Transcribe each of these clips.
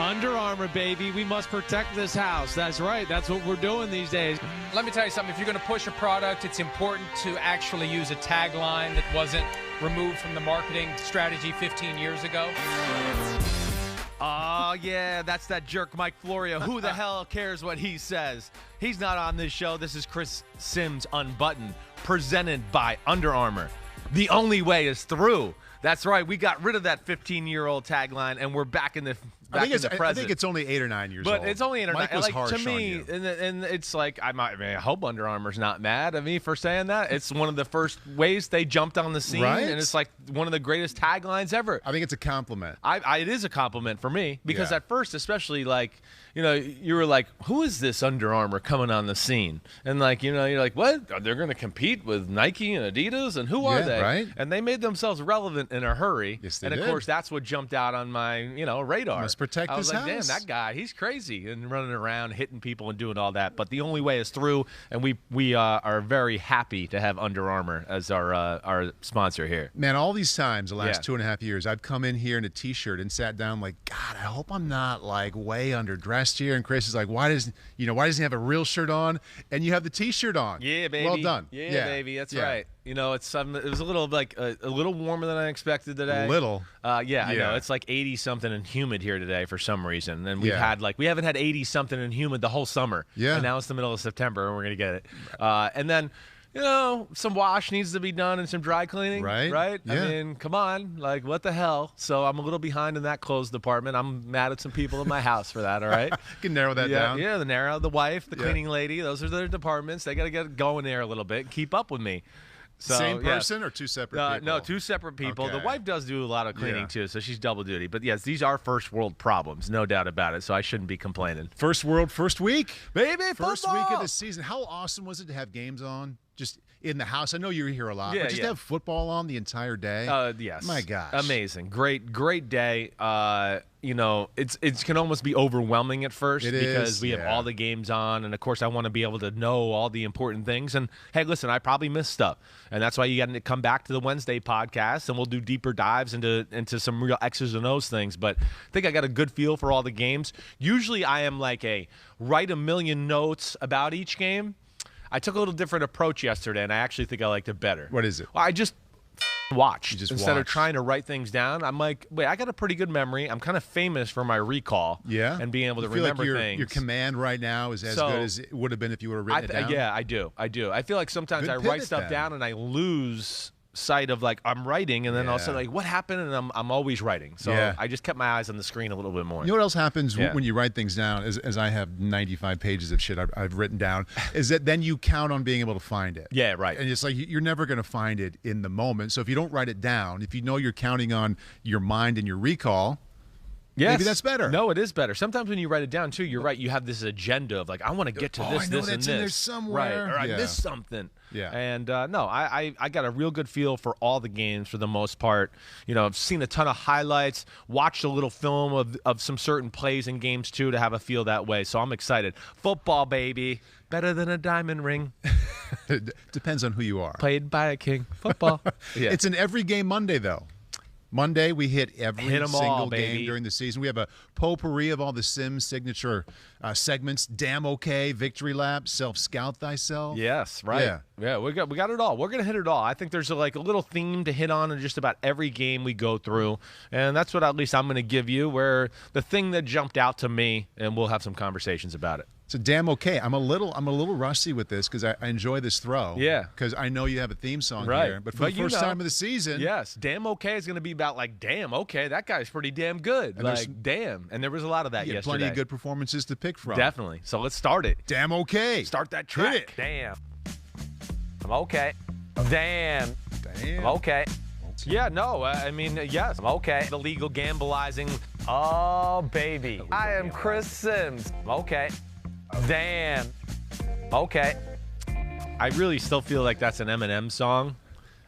Under Armour, baby. We must protect this house. That's right. That's what we're doing these days. Let me tell you something. If you're going to push a product, it's important to actually use a tagline that wasn't removed from the marketing strategy 15 years ago. Oh, yeah, that's that jerk Mike Florio. Who the hell cares what he says? He's not on this show. This is Chris Sims Unbuttoned, presented by Under Armour. The only way is through. That's right. We got rid of that 15-year-old tagline, and we're back in the present. I think it's only 8 or 9 years old. But it's only 8 or 9. Mike was like, harsh to me, on you. And it's like, I hope Under Armour's not mad at me for saying that. It's one of the first ways they jumped on the scene, right? And it's like one of the greatest taglines ever. I think it's a compliment. It is a compliment for me because at first, especially, like, you were like, who is this Under Armour coming on the scene? And like, you're like, what? They're going to compete with Nike and Adidas, and who are they? Right. And they made themselves relevant in a hurry. Yes, they and of did. course, that's what jumped out on my, radar. Must protect I was his like, house. damn, that guy, he's crazy and running around, hitting people and doing all that. But the only way is through, and we are very happy to have Under Armour as our sponsor here. Man, all these times, the last 2.5 years, I've come in here in a T-shirt and sat down like, God, I hope I'm not like way underdressed here. And Chris is like, why doesn't he have a real shirt on? And you have the T-shirt on. Yeah, baby. Well done. Yeah, baby. That's right. It was a little a little warmer than I expected today. Little. I know. It's like 80 something and humid here today for some reason. And we haven't had 80 something and humid the whole summer. Yeah. And now it's the middle of September and we're gonna get it. And then some wash needs to be done and some dry cleaning. Right? Yeah. I mean, come on. Like, what the hell? So I'm a little behind in that clothes department. I'm mad at some people in my house for that, all right? You can narrow that down. Yeah, the wife, the cleaning lady. Those are their departments. They got to get going there a little bit and keep up with me. So, same person or two separate people? No, two separate people. Okay. The wife does do a lot of cleaning, too, so she's double duty. But, yes, these are first world problems, no doubt about it, so I shouldn't be complaining. First world, first week. Baby, First football! week of the season. How awesome was it to have games on? Just in the house. I know you were here a lot, Yeah, but just yeah. have football on the entire day. Yes. My gosh. Amazing. Great day. It can almost be overwhelming at first because we have all the games on, and of course I want to be able to know all the important things. And hey, listen, I probably missed stuff, and that's why you got to come back to the Wednesday podcast, and we'll do deeper dives into some real X's and O's things. But I think I got a good feel for all the games. Usually I am like write a million notes about each game. I took a little different approach yesterday, and I actually think I liked it better. What is it? Well, I just watched. Instead of watched. trying to write things down, I'm like, wait, I got a pretty good memory. I'm kind of famous for my recall. Yeah. And being able to You feel remember like things. your command right now is as good as it would have been if you would have written it down? Yeah, I do. I feel like sometimes Good I write pivot stuff then. down and I lose sight of like I'm writing, and then all of a sudden like what happened, and I'm always writing. So I just kept my eyes on the screen a little bit more. You know what else happens when you write things down, as I have 95 pages of shit I've written down, is that then you count on being able to find it. Yeah, right. And it's like you're never going to find it in the moment. So if you don't write it down, if you know you're counting on your mind and your recall, maybe that's better. No, it is better. Sometimes when you write it down, too, you're right. You have this agenda of, like, I want to get to this, I know this, that's and this. in there somewhere. Right, or I missed something. Yeah. And, no, I got a real good feel for all the games for the most part. I've seen a ton of highlights, watched a little film of some certain plays in games, too, to have a feel that way. So I'm excited. Football, baby. Better than a diamond ring. Depends on who you are. Played by a king. Football. Yeah. It's an every game Monday, though. Monday, we hit every single game baby. during the season. We have a potpourri of all the Sims signature segments. Damn okay, victory lap, self-scout thyself. Yes, right. Yeah, we got it all. We're going to hit it all. I think there's a little theme to hit on in just about every game we go through. And that's what at least I'm going to give you, where the thing that jumped out to me, and we'll have some conversations about it. So damn okay. I'm a little rusty with this because I enjoy this throw. Yeah. Because I know you have a theme song here. But for the first time of the season. Yes. Damn okay is going to be about like, damn, okay, that guy's pretty damn good. And like, damn. And there was a lot of that yesterday. Plenty of good performances to pick from. Definitely. So let's start it. Damn okay. Start that track. Hit it. Damn. I'm okay. Damn. Damn. I'm okay. Yeah, no, I mean, yes, I'm okay. The legal gambleizing. Oh, baby. I am Chris Sims. I'm okay. Damn. Okay. I really still feel like that's an Eminem song.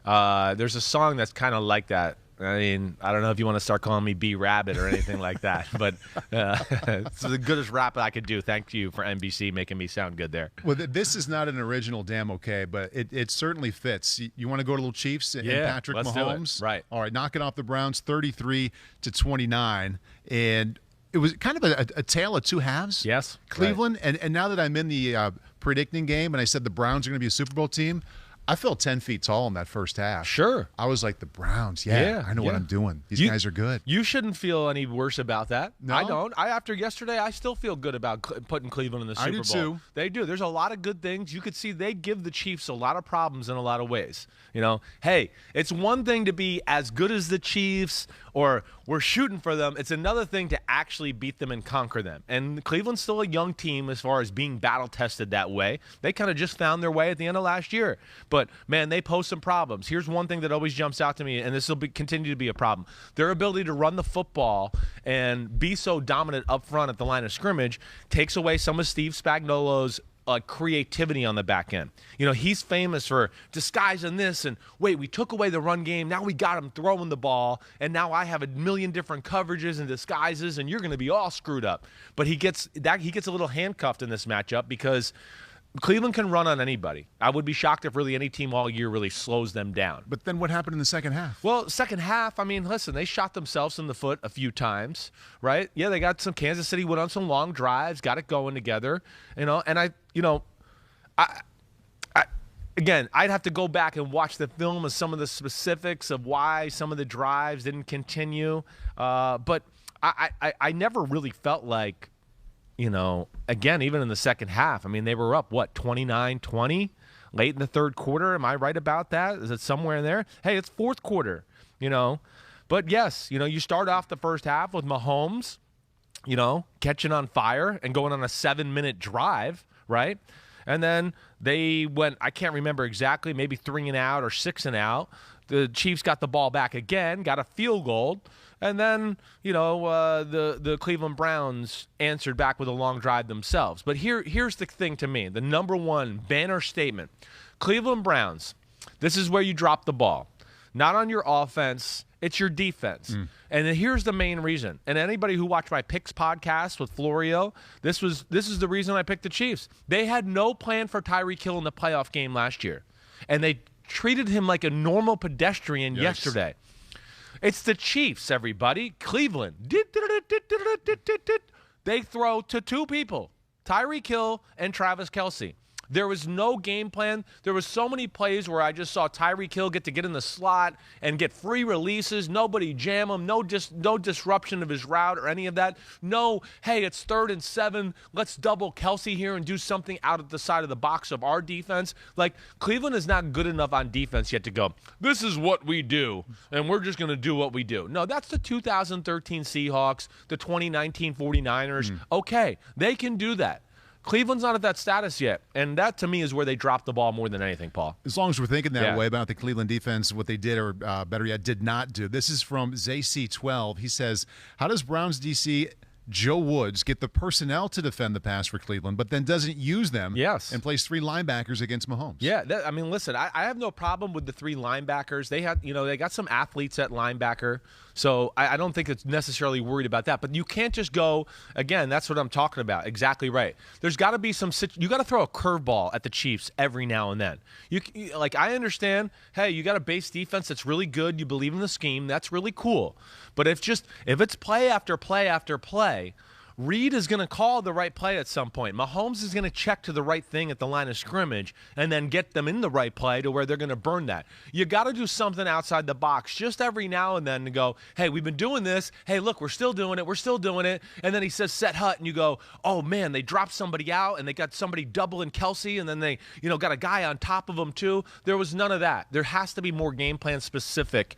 There's a song that's kind of like that. I mean, I don't know if you want to start calling me B Rabbit or anything like that, but it's the goodest rap I could do. Thank you for NBC making me sound good there. Well, this is not an original damn okay, but it certainly fits. You want to go to little Chiefs and Patrick let's Mahomes? Do it. Right. All right, knocking off the Browns 33-29. And it was kind of a tale of two halves. Yes. Cleveland, and now that I'm in the predicting game and I said the Browns are going to be a Super Bowl team, I felt 10 feet tall in that first half. Sure. I was like, the Browns, I know what I'm doing. These guys are good. You shouldn't feel any worse about that. No? I don't. After yesterday, I still feel good about putting Cleveland in the Super Bowl. I do too. They do. There's a lot of good things. You could see they give the Chiefs a lot of problems in a lot of ways. Hey, it's one thing to be as good as the Chiefs or we're shooting for them. It's another thing to actually beat them and conquer them. And Cleveland's still a young team as far as being battle-tested that way. They kind of just found their way at the end of last year. But, man, they pose some problems. Here's one thing that always jumps out to me, and this will continue to be a problem. Their ability to run the football and be so dominant up front at the line of scrimmage takes away some of Steve Spagnuolo's creativity on the back end. He's famous for disguising this and, wait, we took away the run game. Now we got him throwing the ball, and now I have a million different coverages and disguises, and you're going to be all screwed up. But he gets a little handcuffed in this matchup because Cleveland can run on anybody. I would be shocked if really any team all year really slows them down. But then what happened in the second half? Well, second half, listen, they shot themselves in the foot a few times, right? Yeah, they got some Kansas City went on some long drives, got it going together, Again, I'd have to go back and watch the film of some of the specifics of why some of the drives didn't continue. But I never really felt like, again, even in the second half, they were up, 29-20 late in the third quarter. Am I right about that? Is it somewhere in there? Hey, it's fourth quarter, But, yes, you start off the first half with Mahomes, catching on fire and going on a 7-minute drive, right? And then they went, I can't remember exactly, maybe 3 and out or 6 and out. The Chiefs got the ball back again, got a field goal. And then, the Cleveland Browns answered back with a long drive themselves. But here's the thing to me, the number one banner statement. Cleveland Browns, this is where you drop the ball. Not on your offense, it's your defense. And then here's the main reason. And anybody who watched my Picks podcast with Florio, this is the reason I picked the Chiefs. They had no plan for Tyreek Hill in the playoff game last year. And they treated him like a normal pedestrian yesterday. It's the Chiefs, everybody. Cleveland. They throw to 2 people, Tyreek Hill and Travis Kelce. There was no game plan. There was so many plays where I just saw Tyreek Hill get in the slot and get free releases. Nobody jam him. No disruption of his route or any of that. No, hey, it's 3rd and 7. Let's double Kelce here and do something out at the side of the box of our defense. Like, Cleveland is not good enough on defense yet to go, this is what we do, and we're just going to do what we do. No, that's the 2013 Seahawks, the 2019 49ers. Okay, they can do that. Cleveland's not at that status yet, and that, to me, is where they dropped the ball more than anything, Paul. As long as we're thinking that way about the Cleveland defense, what they did or, better yet, did not do. This is from ZC12. He says, how does Browns DC Joe Woods get the personnel to defend the pass for Cleveland, but then doesn't use them and plays 3 linebackers against Mahomes? Yeah, listen, I have no problem with the 3 linebackers. They had, they got some athletes at linebacker, so I don't think it's necessarily worried about that. But you can't just go, again, that's what I'm talking about. Exactly right. There's got to be you got to throw a curveball at the Chiefs every now and then. I understand, hey, you got a base defense that's really good. You believe in the scheme. That's really cool. But if it's play after play after play, Reed is going to call the right play at some point. Mahomes is going to check to the right thing at the line of scrimmage and then get them in the right play to where they're going to burn that. You got to do something outside the box just every now and then to go, hey, we've been doing this. Hey, look, we're still doing it. We're still doing it. And then he says set hut, and you go, oh, man, they dropped somebody out, and they got somebody doubling Kelce, and then they got a guy on top of them too. There was none of that. There has to be more game plan specific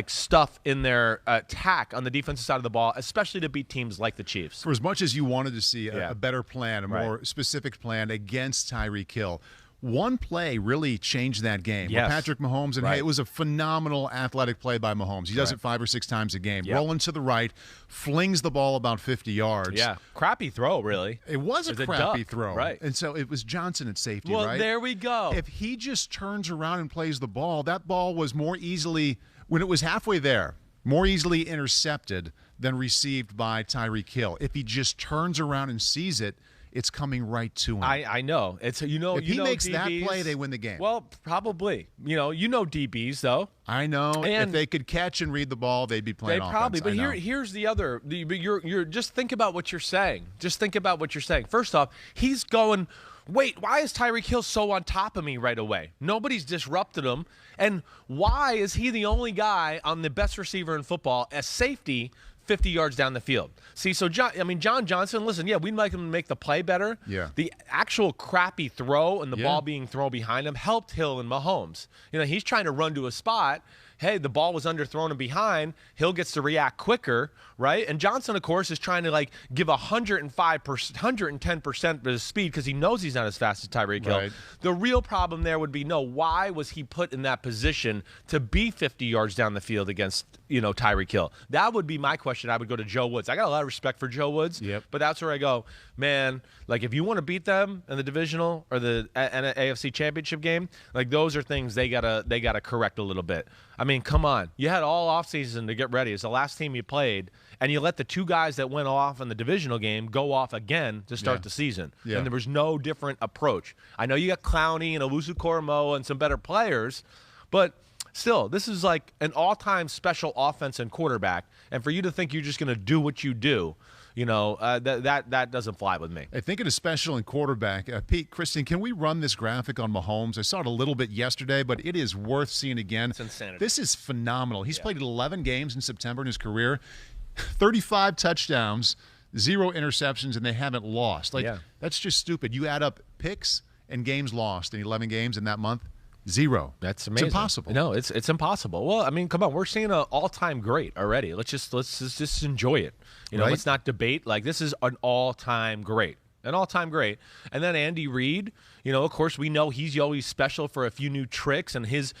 stuff in their attack on the defensive side of the ball, especially to beat teams like the Chiefs. For as much as you wanted to see a better plan, a more specific plan against Tyreek Hill, one play really changed that game. Yes. With Patrick Mahomes, and hey, it was a phenomenal athletic play by Mahomes. He does it 5 or 6 times a game. Rolling to the right, flings the ball about 50 yards. Yeah, crappy throw, really. It was a crappy throw. Right. And so it was Johnson at safety, well, right? There we go. If he just turns around and plays the ball, that ball was more easily, when it was halfway there, more easily intercepted than received by Tyreek Hill. If he just turns around and sees it, it's coming right to him. I know. It's if he makes DBs, that play, they win the game. Well, probably. DBs though. I know. And if they could catch and read the ball, they'd be playing offense. Probably. But here's the other. You're just think about what you're saying. Just think about what you're saying. First off, he's going. Wait, why is Tyreek Hill so on top of me right away? Nobody's disrupted him. And why is he the only guy on the best receiver in football as safety 50 yards down the field? See, so John Johnson, listen, yeah, we'd like him to make the play better. Yeah. The actual crappy throw and the ball being thrown behind him helped Hill and Mahomes. He's trying to run to a spot. Hey, the ball was underthrown and behind. Hill gets to react quicker, right? And Johnson, of course, is trying to give 105%, 110% of his speed because he knows he's not as fast as Tyreek Hill. Right. The real problem there would be, why was he put in that position to be 50 yards down the field against, Tyreek Hill? That would be my question. I would go to Joe Woods. I got a lot of respect for Joe Woods, but that's where I go, man, if you want to beat them in the divisional or the AFC Championship game, those are things they gotta correct a little bit. I mean, come on. You had all offseason to get ready. It's the last team you played, and you let the two guys that went off in the divisional game go off again to start the season. Yeah. And there was no different approach. I know you got Clowney and Owusu Koromoa and some better players, but still, this is an all-time special offense and quarterback, and for you to think you're just going to do what you do, that doesn't fly with me. I think it is special in quarterback. Pete, Kristen, can we run this graphic on Mahomes? I saw it a little bit yesterday, but it is worth seeing again. It's insanity. This is phenomenal. He's played 11 games in September in his career, 35 touchdowns, 0 interceptions, and they haven't lost. That's just stupid. You add up picks and games lost in 11 games in that month, 0. That's amazing. It's impossible. No, it's impossible. Well, I mean, come on, we're seeing an all-time great already. Let's just enjoy it. Right? Let's not debate. This is an all-time great. An all-time great. And then Andy Reid, of course, we know he's always special for a few new tricks and his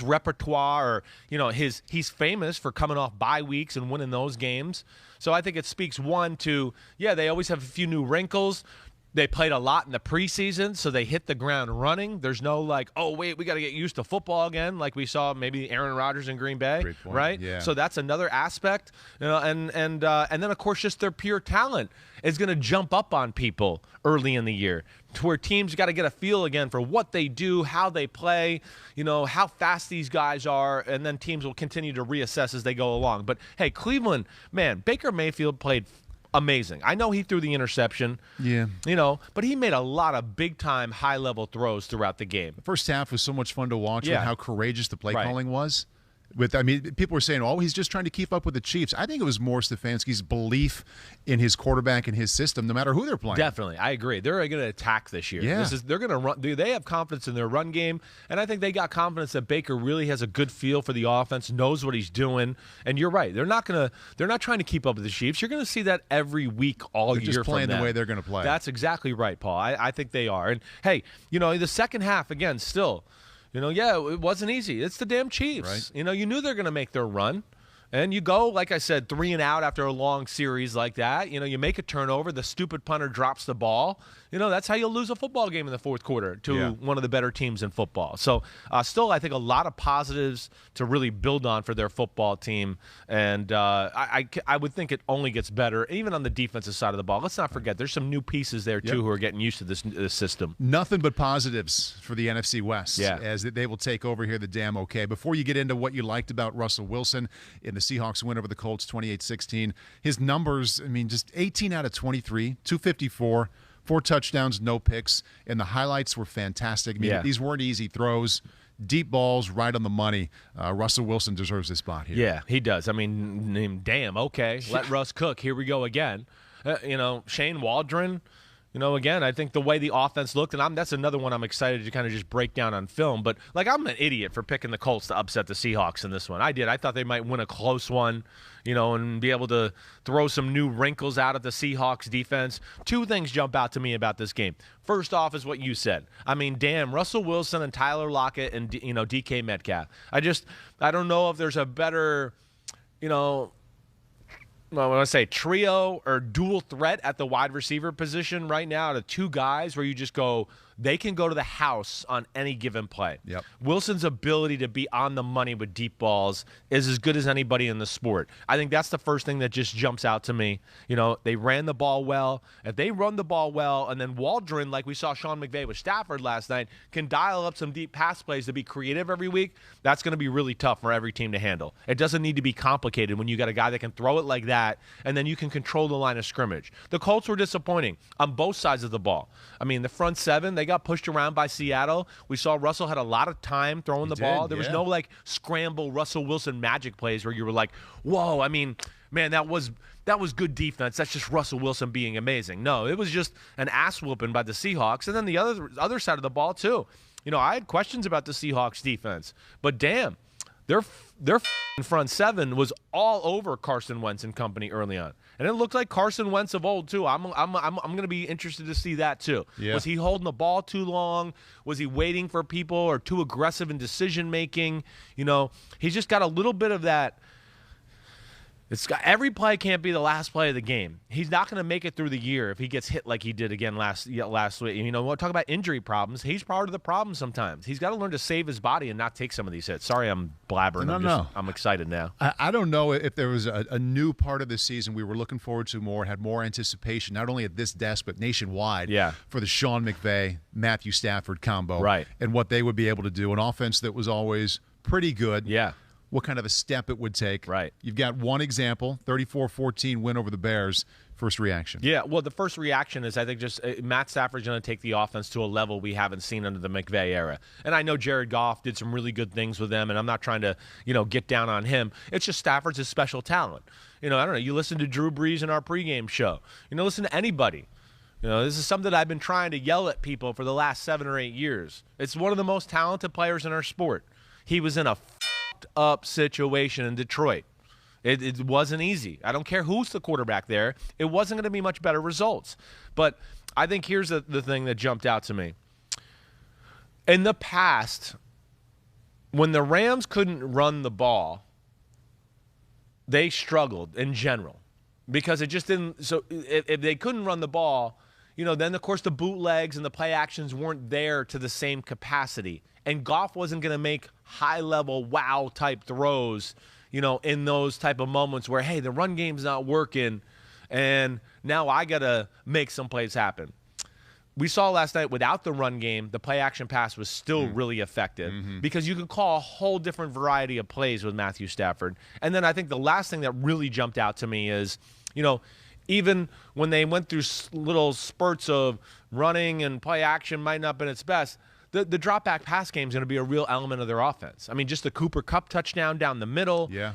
repertoire, or, he's famous for coming off bye weeks and winning those games. So I think it speaks, one, to, they always have a few new wrinkles. They played a lot in the preseason, so they hit the ground running. There's no oh, wait, we got to get used to football again, like we saw maybe Aaron Rodgers in Green Bay, Great point. right? Yeah. So that's another aspect, and then of course just their pure talent is going to jump up on people early in the year, to where teams got to get a feel again for what they do, how they play, how fast these guys are, and then teams will continue to reassess as they go along. But hey, Cleveland, man, Baker Mayfield played amazing. I know he threw the interception. Yeah. But he made a lot of big-time, high-level throws throughout the game. The first half was so much fun to watch with how courageous the play calling was. People were saying, he's just trying to keep up with the Chiefs. I think it was more Stefanski's belief in his quarterback and his system, no matter who they're playing. Definitely. I agree. They're going to attack this year. Yeah. They're going to run. They have confidence in their run game, and I think they got confidence that Baker really has a good feel for the offense, knows what he's doing. And you're right. They're not trying to keep up with the Chiefs. You're going to see that every week all they're year just playing from them. the way they're going to play. That's exactly right, Paul. I think they are. And, hey, the second half, again, still – it wasn't easy. It's the damn Chiefs. Right. You knew they're going to make their run. And you go, like I said, 3 and out after a long series like that. You make a turnover. The stupid punter drops the ball. That's how you'll lose a football game in the fourth quarter to one of the better teams in football. So still, I think a lot of positives to really build on for their football team. And I would think it only gets better, even on the defensive side of the ball. Let's not forget, there's some new pieces there, too, who are getting used to this system. Nothing but positives for the NFC West, Yeah. as they will take over here the damn okay. Before you get into what you liked about Russell Wilson in the Seahawks win over the Colts 28-16, his numbers, just 18 out of 23, 254, 4 touchdowns, no picks, and the highlights were fantastic. These weren't easy throws. Deep balls right on the money. Russell Wilson deserves this spot here. Yeah, he does. Damn, okay. Let Russ cook. Here we go again. Shane Waldron, again, I think the way the offense looked, and that's another one I'm excited to kind of just break down on film. But, I'm an idiot for picking the Colts to upset the Seahawks in this one. I did. I thought they might win a close one, and be able to throw some new wrinkles out of the Seahawks defense. 2 things jump out to me about this game. First off is what you said. Damn, Russell Wilson and Tyler Lockett and, DK Metcalf. I don't know if there's a better, I want to say trio or dual threat at the wide receiver position right now to 2 guys where you just go, they can go to the house on any given play. Yep. Wilson's ability to be on the money with deep balls is as good as anybody in the sport. I think that's the first thing that just jumps out to me. They ran the ball well. If they run the ball well, and then Waldron, like we saw Sean McVay with Stafford last night, can dial up some deep pass plays to be creative every week, that's going to be really tough for every team to handle. It doesn't need to be complicated when you got a guy that can throw it like that, and then you can control the line of scrimmage. The Colts were disappointing on both sides of the ball. I mean, the front seven, they got pushed around by Seattle. We saw Russell had a lot of time throwing the ball. There was no scramble Russell Wilson magic plays where you were like, whoa, I mean, man, that was good defense. That's just Russell Wilson being amazing. No, it was just an ass whooping by the Seahawks. And then the other side of the ball too. I had questions about the Seahawks defense, but damn, their front seven was all over Carson Wentz and company early on. And it looked like Carson Wentz of old too. I'm going to be interested to see that too. Yeah. Was he holding the ball too long? Was he waiting for people or too aggressive in decision making? He's just got a little bit of that. Every play can't be the last play of the game. He's not going to make it through the year if he gets hit like he did again last week. We'll talk about injury problems. He's part of the problem sometimes. He's got to learn to save his body and not take some of these hits. Sorry, I'm blabbering. I'm excited now. I don't know if there was a new part of this season we were looking forward to more, had more anticipation, not only at this desk but nationwide, for the Sean McVay, Matthew Stafford combo, right? And what they would be able to do. An offense that was always pretty good. Yeah. What kind of a step it would take. Right. You've got one example, 34-14 win over the Bears. First reaction. Yeah, well, the first reaction is I think just Matt Stafford's going to take the offense to a level we haven't seen under the McVay era. And I know Jared Goff did some really good things with them, and I'm not trying to, get down on him. It's just Stafford's a special talent. I don't know. You listen to Drew Brees in our pregame show. Listen to anybody. This is something I've been trying to yell at people for the last 7 or 8 years. It's one of the most talented players in our sport. He was in a up situation in Detroit. It wasn't easy. I don't care who's the quarterback there. It wasn't going to be much better results. But I think here's the thing that jumped out to me. In the past, when the Rams couldn't run the ball, they struggled in general because it just didn't. So if they couldn't run the ball, then of course the bootlegs and the play actions weren't there to the same capacity. And Goff wasn't going to make high-level wow-type throws, in those type of moments where, hey, the run game's not working, and now I got to make some plays happen. We saw last night without the run game, the play-action pass was still really effective because you could call a whole different variety of plays with Matthew Stafford. And then I think the last thing that really jumped out to me is, even when they went through little spurts of running and play action might not have been its best, the drop-back pass game is going to be a real element of their offense. I mean, just the Cooper Kupp touchdown down the middle. Yeah.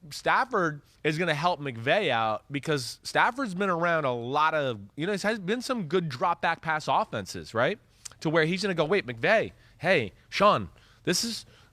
Stafford is going to help McVay out because Stafford's been around a lot of, it has been some good drop-back pass offenses, right? To where he's going to go, wait, McVay, hey, Sean,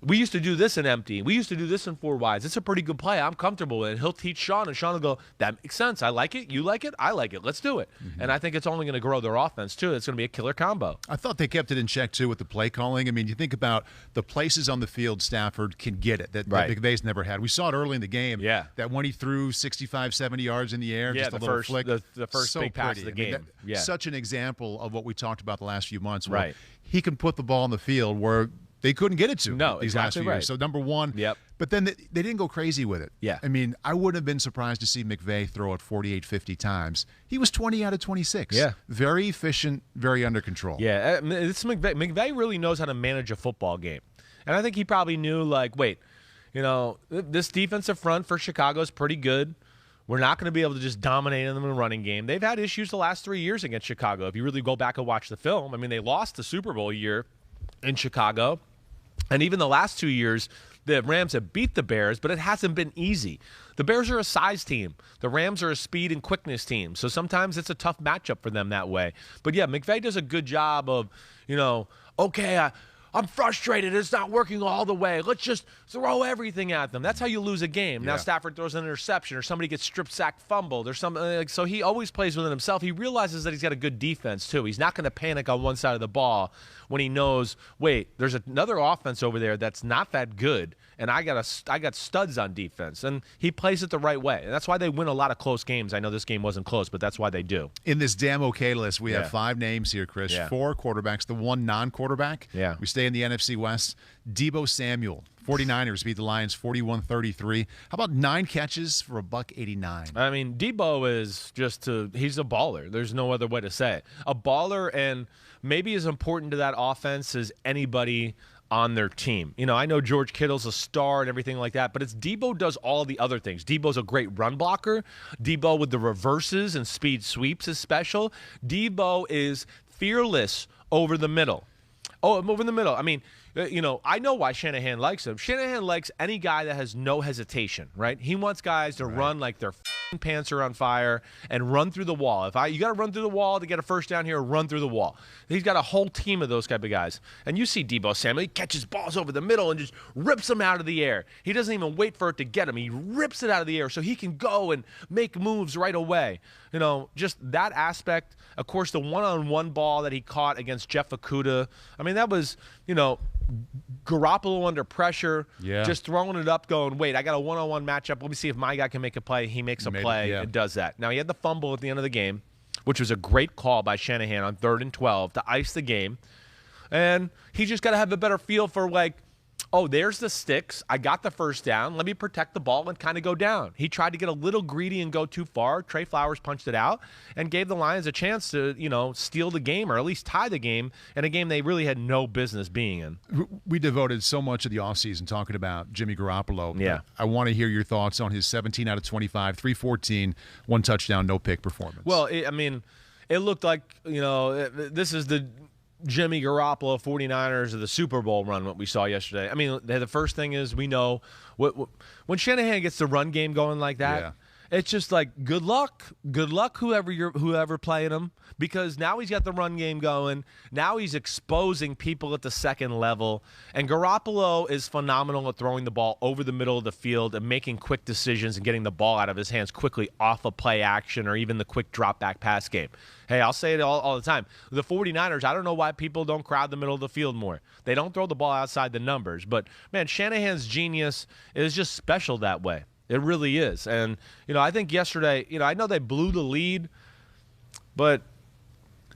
we used to do this in empty. We used to do this in 4 wides. It's a pretty good play. I'm comfortable with it. He'll teach Sean, and Sean will go, that makes sense. I like it. You like it. I like it. Let's do it. And I think it's only going to grow their offense, too. It's going to be a killer combo. I thought they kept it in check, too, with the play calling. I mean, you think about the places on the field Stafford can get it that McVay's never had. We saw it early in the game. Yeah. That when he threw 65, 70 yards in the air, just a little flick. The first big pass of the game. Such an example of what we talked about the last few months. Where he can put the ball on the field where they couldn't get it to these last few years. So, number one. Yep. But then they didn't go crazy with it. Yeah. I mean, I wouldn't have been surprised to see McVay throw it 48, 50 times. He was 20 out of 26. Yeah. Very efficient, very under control. Yeah. It's McVay. McVay really knows how to manage a football game. And I think he probably knew, this defensive front for Chicago is pretty good. We're not going to be able to just dominate them in the running game. They've had issues the last 3 years against Chicago. If you really go back and watch the film, I mean, they lost the Super Bowl year in Chicago. And even the last 2 years, the Rams have beat the Bears, but it hasn't been easy. The Bears are a size team. The Rams are a speed and quickness team. So sometimes it's a tough matchup for them that way. But, yeah, McVay does a good job of, I'm frustrated. It's not working all the way. Let's just throw everything at them. That's how you lose a game. Now Stafford throws an interception or somebody gets strip sack fumbled or something. So he always plays within himself. He realizes that he's got a good defense too. He's not going to panic on one side of the ball when he knows, wait, there's another offense over there that's not that good, and I got studs on defense. And he plays it the right way. And that's why they win a lot of close games. I know this game wasn't close, but that's why they do. In this damn okay list, we have 5 names here, Chris. 4 quarterbacks, the 1 non-quarterback. Yeah. We stay in the NFC West. Deebo Samuel, 49ers beat the Lions 41-33. How about 9 catches for $189? I mean, Deebo is he's a baller. There's no other way to say it. A baller, and maybe as important to that offense as anybody on their team. You know, I know George Kittle's a star and everything like that, but it's Deebo does all the other things. Deebo's a great run blocker. Deebo with the reverses and speed sweeps is special. Deebo is fearless over the middle. Over the middle. I mean, you know, I know why Shanahan likes him. Shanahan likes any guy that has no hesitation, right? He wants guys to run like their pants are on fire and run through the wall. You got to run through the wall to get a first down here, run through the wall. He's got a whole team of those type of guys. And you see Deebo Samuel, he catches balls over the middle and just rips them out of the air. He doesn't even wait for it to get him. He rips it out of the air so he can go and make moves right away. You know, just that aspect. Of course, the one-on-one ball that he caught against Jeff Okudah. I mean, that was, you know, Garoppolo under pressure, just throwing it up, going, wait, I got a one-on-one matchup. Let me see if my guy can make a play. He makes a play and does that. Now, he had the fumble at the end of the game, which was a great call by Shanahan on 3rd and 12 to ice the game. And he just got to have a better feel for, like, oh, there's the sticks. I got the first down. Let me protect the ball and kind of go down. He tried to get a little greedy and go too far. Trey Flowers punched it out and gave the Lions a chance to, you know, steal the game or at least tie the game in a game they really had no business being in. We devoted so much of the offseason talking about Jimmy Garoppolo. Yeah. I want to hear your thoughts on his 17 out of 25, 314, 1 touchdown, no pick performance. Well, it looked like, you know, this is the Jimmy Garoppolo 49ers of the Super Bowl run, what we saw yesterday. I mean, the first thing is we know when Shanahan gets the run game going like that, it's just like good luck whoever playing him, because now he's got the run game going. Now he's exposing people at the second level, and Garoppolo is phenomenal at throwing the ball over the middle of the field and making quick decisions and getting the ball out of his hands quickly off of play action or even the quick drop back pass game. Hey, I'll say it all the time. The 49ers, I don't know why people don't crowd the middle of the field more. They don't throw the ball outside the numbers. But, man, Shanahan's genius is just special that way. It really is. And, you know, I think yesterday, you know, I know they blew the lead, but,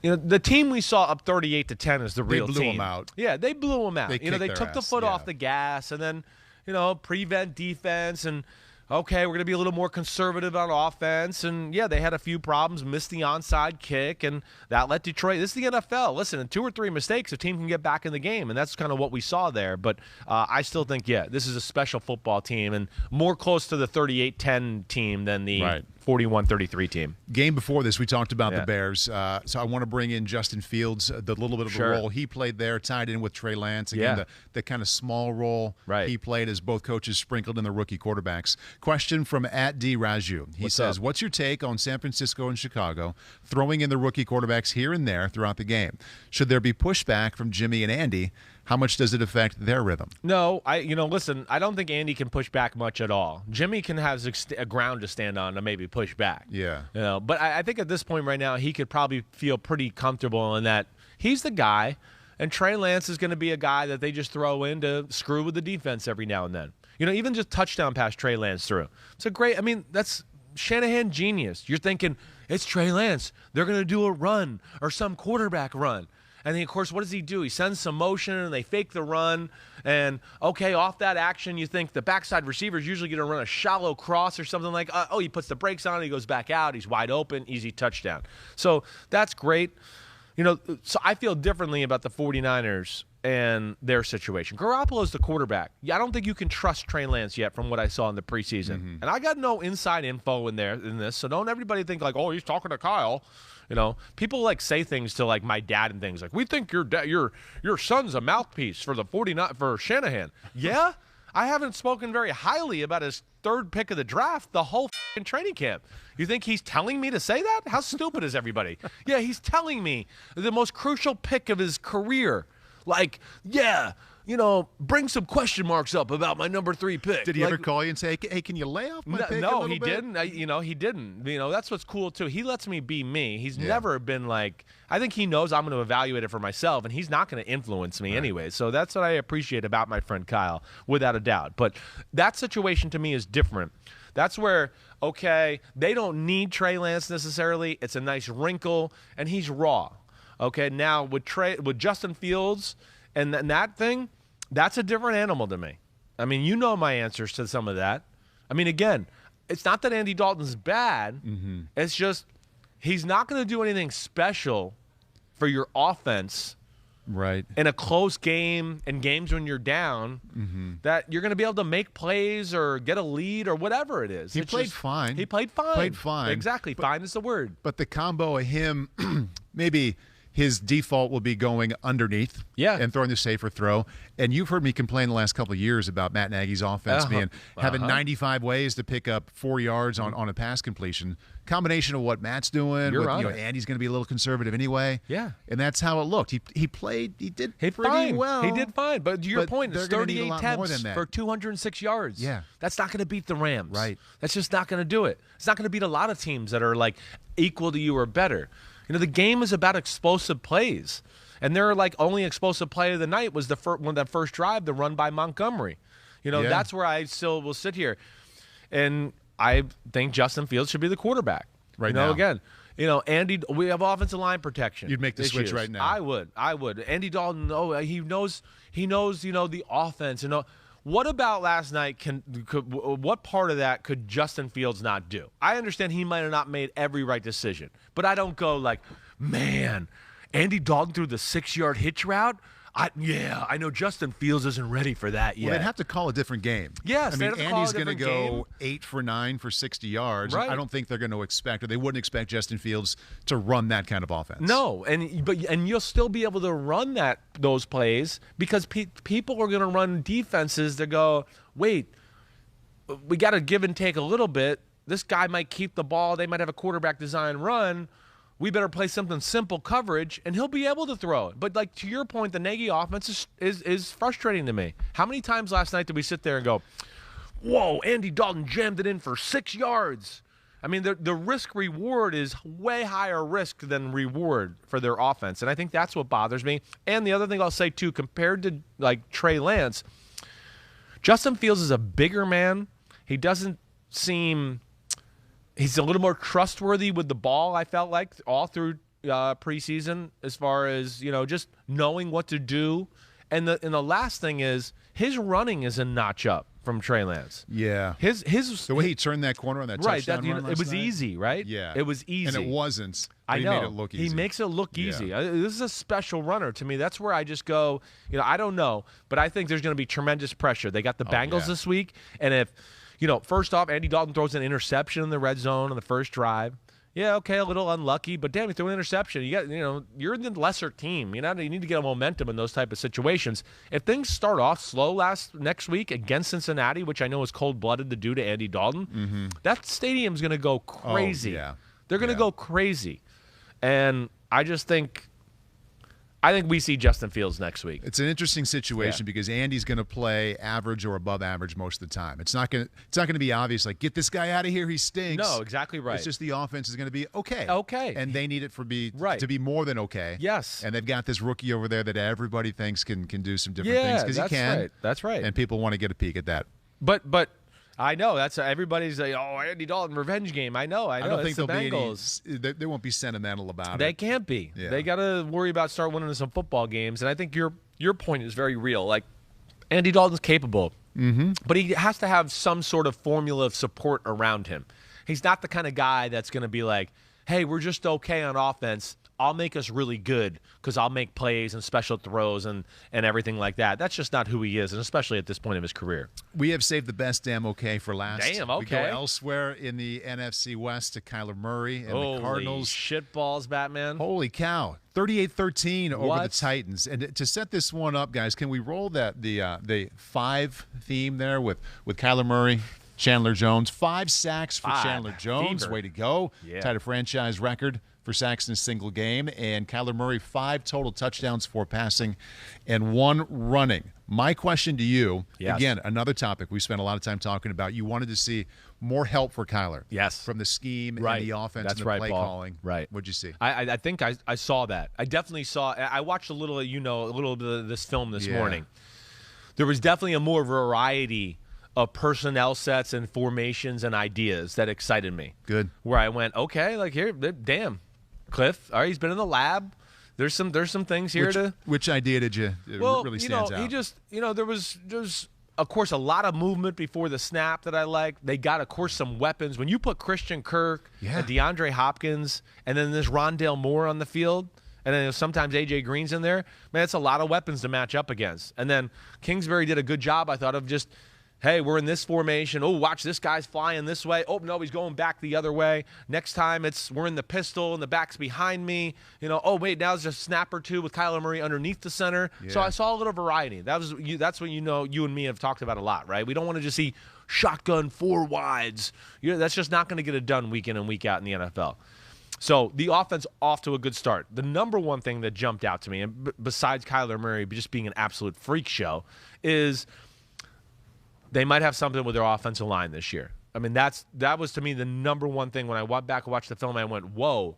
you know, the team we saw up 38-10 is the real team. They blew them out. Yeah, they blew them out. They took the foot off the gas and then, you know, prevent defense and, okay, we're going to be a little more conservative on offense. And, yeah, they had a few problems, missed the onside kick, and that let Detroit – this is the NFL. Listen, in 2 or 3 mistakes, a team can get back in the game, and that's kind of what we saw there. But I still think, this is a special football team and more close to the 38-10 team than the 41-33 team. Game before this, we talked about the Bears. So I want to bring in Justin Fields, the little bit of the role he played there, tied in with Trey Lance. Again, the kind of small role he played as both coaches sprinkled in the rookie quarterbacks. Question from @DRaju. He says, what's your take on San Francisco and Chicago throwing in the rookie quarterbacks here and there throughout the game? Should there be pushback from Jimmy and Andy? How much does it affect their rhythm? No, listen, I don't think Andy can push back much at all. Jimmy can have a ground to stand on to maybe push back. Yeah. You know, but I think at this point right now, he could probably feel pretty comfortable in that he's the guy, and Trey Lance is going to be a guy that they just throw in to screw with the defense every now and then. You know, even just touchdown pass Trey Lance through. It's a great, that's Shanahan genius. You're thinking, it's Trey Lance. They're going to do a run or some quarterback run. And then, of course, what does he do? He sends some motion, and they fake the run. And, okay, off that action, you think the backside receiver is usually going to run a shallow cross or something like, he puts the brakes on, he goes back out, he's wide open, easy touchdown. So that's great. You know, so I feel differently about the 49ers and their situation. Garoppolo's the quarterback. I don't think you can trust Trey Lance yet from what I saw in the preseason. And I got no inside info in this, so don't everybody think like, oh, he's talking to Kyle. You know, people like say things to like my dad and things like, we think your son's a mouthpiece for the 49 for Shanahan. Yeah, I haven't spoken very highly about his 3rd pick of the draft the whole training camp. You think he's telling me to say that? How stupid is everybody? Yeah, he's telling me the most crucial pick of his career. Like, yeah, bring some question marks up about my number 3 pick. Did he ever call you and say, hey, can you lay off my pick No, a he bit? didn't. He didn't. That's what's cool, too. He lets me be me. He's never been like, I think he knows I'm going to evaluate it for myself, and he's not going to influence me anyway. So that's what I appreciate about my friend Kyle, without a doubt. But that situation to me is different. That's where, okay, they don't need Trey Lance necessarily. It's a nice wrinkle, and he's raw. Okay, now with Justin Fields and that thing, that's a different animal to me. I mean, you know my answers to some of that. I mean, again, it's not that Andy Dalton's bad. Mm-hmm. It's just he's not going to do anything special for your offense in a close game and games when you're down that you're going to be able to make plays or get a lead or whatever it is. He played fine. He played fine. Played fine. Exactly. Fine is the word. But the combo of him, maybe his default will be going underneath and throwing the safer throw. And you've heard me complain the last couple of years about Matt Nagy's offense having 95 ways to pick up 4 yards on a pass completion. Combination of what Matt's doing, Andy's going to be a little conservative anyway. Yeah. And that's how it looked. He did pretty well. He did fine. But to your point, it's 38 attempts for 206 yards. Yeah. That's not going to beat the Rams. Right. That's just not going to do it. It's not going to beat a lot of teams that are like equal to you or better. The game is about explosive plays. And their only explosive play of the night was that first drive, the run by Montgomery. That's where I still will sit here. And I think Justin Fields should be the quarterback. Right now. Again, Andy, we have offensive line protection. You'd make the switch right now. I would. Andy Dalton, he knows, the offense. What about last night? What part of that could Justin Fields not do? I understand he might have not made every right decision, but I don't go like, man, Andy Dalton threw the 6-yard hitch route. I know Justin Fields isn't ready for that yet. Well, they'd have to call a different game. Yes, I mean, Andy's going to go 8 for 9 for 60 yards. Right. I don't think they're going to expect, or they wouldn't expect Justin Fields to run that kind of offense. No, and you'll still be able to run those plays because people are going to run defenses that go, wait, we got to give and take a little bit. This guy might keep the ball. They might have a quarterback design run. We better play something simple coverage, and he'll be able to throw it. But, to your point, the Nagy offense is frustrating to me. How many times last night did we sit there and go, whoa, Andy Dalton jammed it in for 6 yards? I mean, the risk-reward is way higher risk than reward for their offense, and I think that's what bothers me. And the other thing I'll say, too, compared to, Trey Lance, Justin Fields is a bigger man. He doesn't seem... He's a little more trustworthy with the ball, I felt like, all through preseason as far as, just knowing what to do. And the last thing is his running is a notch up from Trey Lance. Yeah. The way he turned that corner on that touchdown run it was night. Easy, right? Yeah. It was easy. And it wasn't. I know. He made it look easy. He makes it look easy. This is a special runner to me. That's where I just go, I don't know, but I think there's going to be tremendous pressure. They got the Bengals this week, and if first off, Andy Dalton throws an interception in the red zone on the first drive. Yeah, okay, a little unlucky, but damn, he threw an interception. You got, you're the lesser team. You need to get a momentum in those type of situations. If things start off slow next week against Cincinnati, which I know is cold-blooded to do to Andy Dalton, that stadium's going to go crazy. Oh, yeah. They're going to go crazy, and I just think we see Justin Fields next week. It's an interesting situation because Andy's going to play average or above average most of the time. It's not going to be obvious like, get this guy out of here, he stinks. No, exactly right. It's just the offense is going to be okay. Okay. And they need it to be more than okay. Yes. And they've got this rookie over there that everybody thinks can do some different things because he can. Right. That's right. And people want to get a peek at that. But I know that's everybody's like, oh, Andy Dalton revenge game. I know. I don't think the they'll Bengals. They won't be sentimental about it. They can't be. Yeah. They got to worry about start winning some football games. And I think your point is very real. Like Andy Dalton's capable, but he has to have some sort of formula of support around him. He's not the kind of guy that's going to be like, hey, we're just okay on offense. I'll make us really good because I'll make plays and special throws and everything like that. That's just not who he is, and especially at this point of his career. We have saved the best damn okay for last. Damn, okay. We go elsewhere in the NFC West to Kyler Murray and the Cardinals. Shitballs, Batman. Holy cow. 38-13 over the Titans. And to set this one up, guys, can we roll the 5 theme there with Kyler Murray, Chandler Jones? 5 sacks for Chandler Jones. Fever. Way to go. Yeah. Tied a franchise record for sacks in a single game, and Kyler Murray 5 total touchdowns, 4 passing, and 1 running. My question to you, again, another topic we spent a lot of time talking about. You wanted to see more help for Kyler. Yes. From the scheme and the offense and the play calling. Right. What'd you see? I think I saw that. I definitely saw. I watched a little bit of this film this morning. There was definitely a more variety of personnel sets and formations and ideas that excited me. Good. Where I went, okay, like here, damn, Kliff. All right, he's been in the lab. There's some things here Which idea did you really stands out? He just there was of course a lot of movement before the snap that I liked. They got of course some weapons. When you put Christian Kirk and DeAndre Hopkins and then there's Rondale Moore on the field. And then sometimes A.J. Green's in there. Man, it's a lot of weapons to match up against. And then Kingsbury did a good job, I thought, of just, hey, we're in this formation. Oh, watch, this guy's flying this way. Oh, no, he's going back the other way. Next time we're in the pistol and the back's behind me. Oh, wait, now it's a snap or two with Kyler Murray underneath the center. Yeah. So I saw a little variety. That's what you and me have talked about a lot, right? We don't want to just see shotgun 4 wides. That's just not going to get it done week in and week out in the NFL. So the offense off to a good start. The number one thing that jumped out to me, and besides Kyler Murray just being an absolute freak show, is they might have something with their offensive line this year. I mean, that was to me the number one thing. When I went back and watched the film, I went, whoa,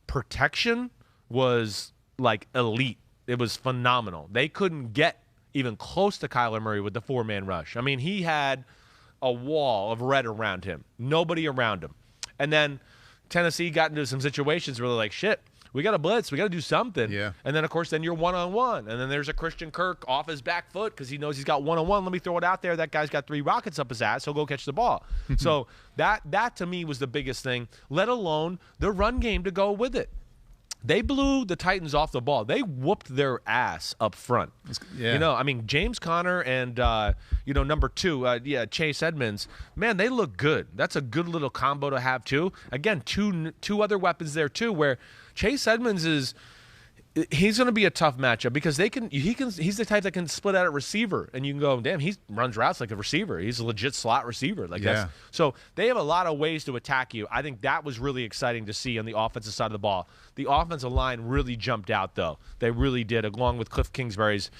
protection was like elite. It was phenomenal. They couldn't get even close to Kyler Murray with the 4-man rush. I mean, he had a wall of red around him, nobody around him. And then Tennessee got into some situations where they're like, shit, we got to blitz. We got to do something. Yeah. And then, of course, then you're one-on-one. And then there's a Christian Kirk off his back foot because he knows he's got one-on-one. Let me throw it out there. That guy's got 3 rockets up his ass. He'll go catch the ball. So that, to me, was the biggest thing, let alone the run game to go with it. They blew the Titans off the ball. They whooped their ass up front. Yeah. I mean, James Conner and, number 2, Chase Edmonds, man, they look good. That's a good little combo to have, too. Again, two other weapons there, too, where Chase Edmonds he's going to be a tough matchup because he's the type that can split out at receiver, and you can go, damn, he runs routes like a receiver. He's a legit slot receiver. So they have a lot of ways to attack you. I think that was really exciting to see on the offensive side of the ball. The offensive line really jumped out, though. They really did, along with Kliff Kingsbury's,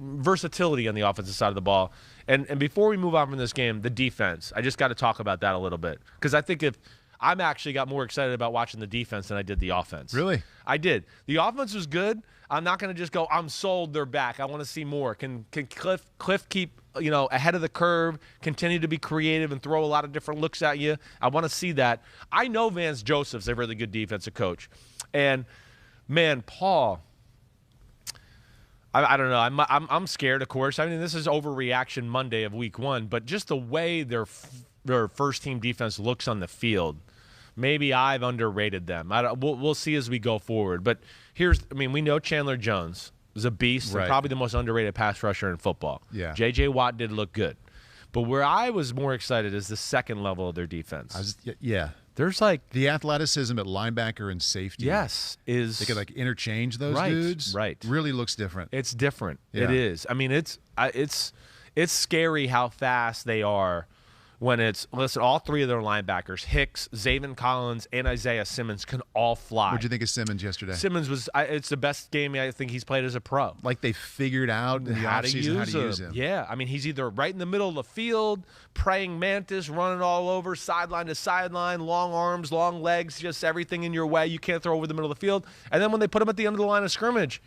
versatility on the offensive side of the ball. And before we move on from this game, the defense, I just got to talk about that a little bit because I think I'm actually got more excited about watching the defense than I did the offense. Really? I did. The offense was good. I'm not going to just go, I'm sold, they're back. I want to see more. Can Kliff keep ahead of the curve, continue to be creative and throw a lot of different looks at you? I want to see that. I know Vance Joseph's a really good defensive coach. And, man, Paul, I don't know. I'm scared, of course. I mean, this is overreaction Monday of week 1, but just the way their first-team defense looks on the field, maybe I've underrated them. We'll see as we go forward. But we know Chandler Jones is a beast and probably the most underrated pass rusher in football. Yeah. J.J. Watt did look good. But where I was more excited is the second level of their defense. There's the athleticism at linebacker and safety. Yes. They could interchange those dudes. Right. Really looks different. It's different. Yeah. It is. I mean, it's scary how fast they are. When all 3 of their linebackers, Hicks, Zaven Collins, and Isaiah Simmons, can all fly. What'd you think of Simmons yesterday? Simmons it's the best game I think he's played as a pro. Like they figured out in the offseason how to use him. Yeah, I mean, he's either right in the middle of the field, praying mantis, running all over, sideline to sideline, long arms, long legs, just everything in your way. You can't throw over the middle of the field. And then when they put him at the end of the line of scrimmage,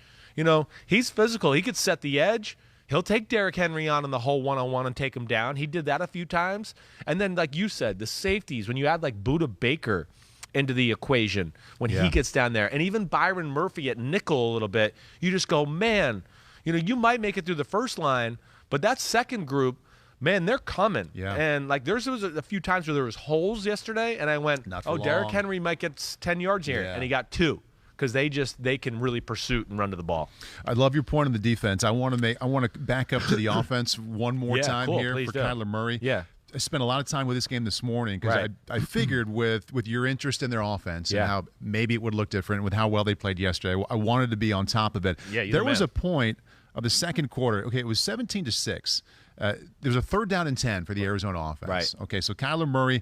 he's physical. He could set the edge. He'll take Derrick Henry on in the whole one-on-one and take him down. He did that a few times. And then, like you said, the safeties, when you add Buda Baker into the equation, when he gets down there, and even Byron Murphy at nickel a little bit, you just go, man, you might make it through the first line, but that second group, man, they're coming. Yeah. And there was a few times where there was holes yesterday, and I went, Derrick Henry might get 10 yards here, and he got 2. Because they can really pursue and run to the ball. I love your point on the defense. I want to back up to the offense one more time here for Kyler Murray. Yeah. I spent a lot of time with this game this morning because I figured with your interest in their offense and how maybe it would look different with how well they played yesterday, I wanted to be on top of it. Yeah, there was a point of the second quarter. Okay, it was 17-6. There was a 3rd down and 10 for the Arizona offense. Right. Okay, so Kyler Murray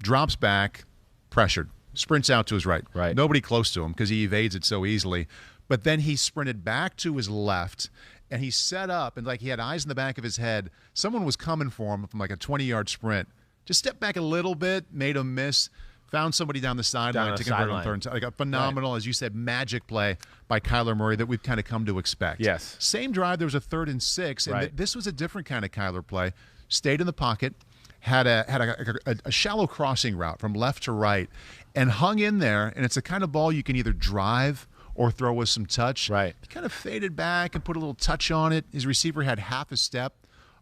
drops back, pressured. sprints out to his right. Right. Nobody close to him because he evades it so easily. But then he sprinted back to his left, and he set up, and like he had eyes in the back of his head. Someone was coming for him from like a 20-yard sprint. Just stepped back a little bit, made him miss, found somebody down the sideline to convert on third. Like a phenomenal, as you said, magic play by Kyler Murray that we've kind of come to expect. Yes. Same drive, there was a 3rd and 6, and this was a different kind of Kyler play. Stayed in the pocket, had a shallow crossing route from left to right, and hung in there, and it's the kind of ball you can either drive or throw with some touch. Right. He kind of faded back and put a little touch on it. His receiver had half a step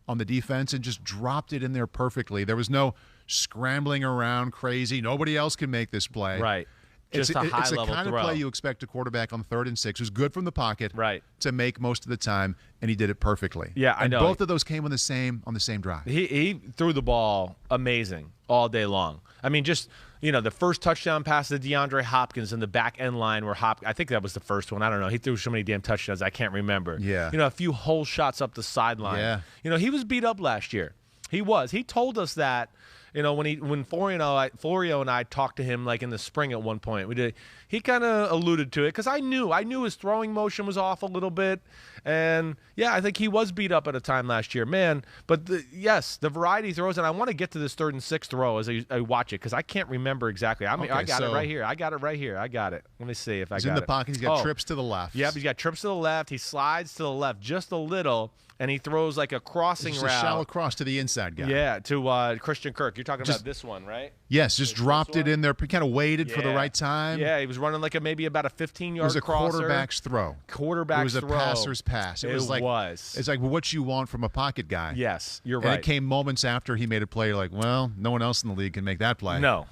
on the defense and just dropped it in there perfectly. There was no scrambling around crazy. Nobody else can make this play. Right. Just It's a high-level the kind throw. of play you expect a quarterback on 3rd and 6 who's good from the pocket to make most of the time, and he did it perfectly. Yeah, I know. And both of those came on the same drive. He threw the ball amazing all day long. I mean, just, the first touchdown pass to DeAndre Hopkins in the back end line where I think that was the first one. I don't know. He threw so many damn touchdowns, I can't remember. Yeah. A few whole shots up the sideline. Yeah. He was beat up last year. He was. He told us that, when Florio and I talked to him like in the spring at one point. He kind of alluded to it because I knew his throwing motion was off a little bit. And, yeah, I think he was beat up at a time last year. Man, but, the variety throws, and I want to get to this 3rd and 6 throw as I watch it because I can't remember exactly. I got it right here. I got it. Let me see if I got it. He's in the pocket. He's got trips to the left. Yeah, he's got trips to the left. He slides to the left just a little, and he throws like a crossing route. A shallow cross to the inside guy. Yeah, to Christian Kirk. You're talking about this one, right? Yes, just dropped it in there, kind of waited for the right time. Yeah, he was running like maybe about a 15-yard crosser. It was a quarterback's throw. It was a passer's pass. It was like what you want from a pocket guy. Yes, you're right. And it came moments after he made a play like, well, no one else in the league can make that play. No.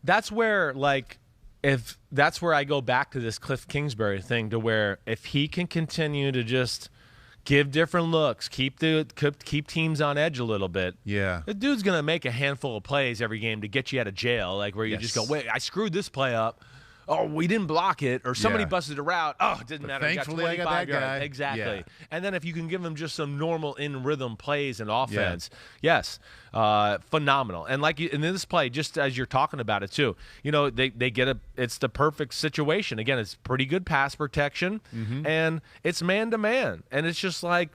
That's where, I go back to this Kliff Kingsbury thing to where if he can continue to just give different looks, keep teams on edge a little bit. Yeah. The dude's going to make a handful of plays every game to get you out of jail, like where you just go, wait, I screwed this play up. Oh, we didn't block it, or somebody busted a route. Oh, it didn't matter. Thankfully, I got that guy. Exactly. Yeah. And then if you can give them just some normal in-rhythm plays and offense, yes, phenomenal. And in this play, just as you're talking about it too, they get it's the perfect situation. Again, it's pretty good pass protection, and it's man-to-man. And it's just like,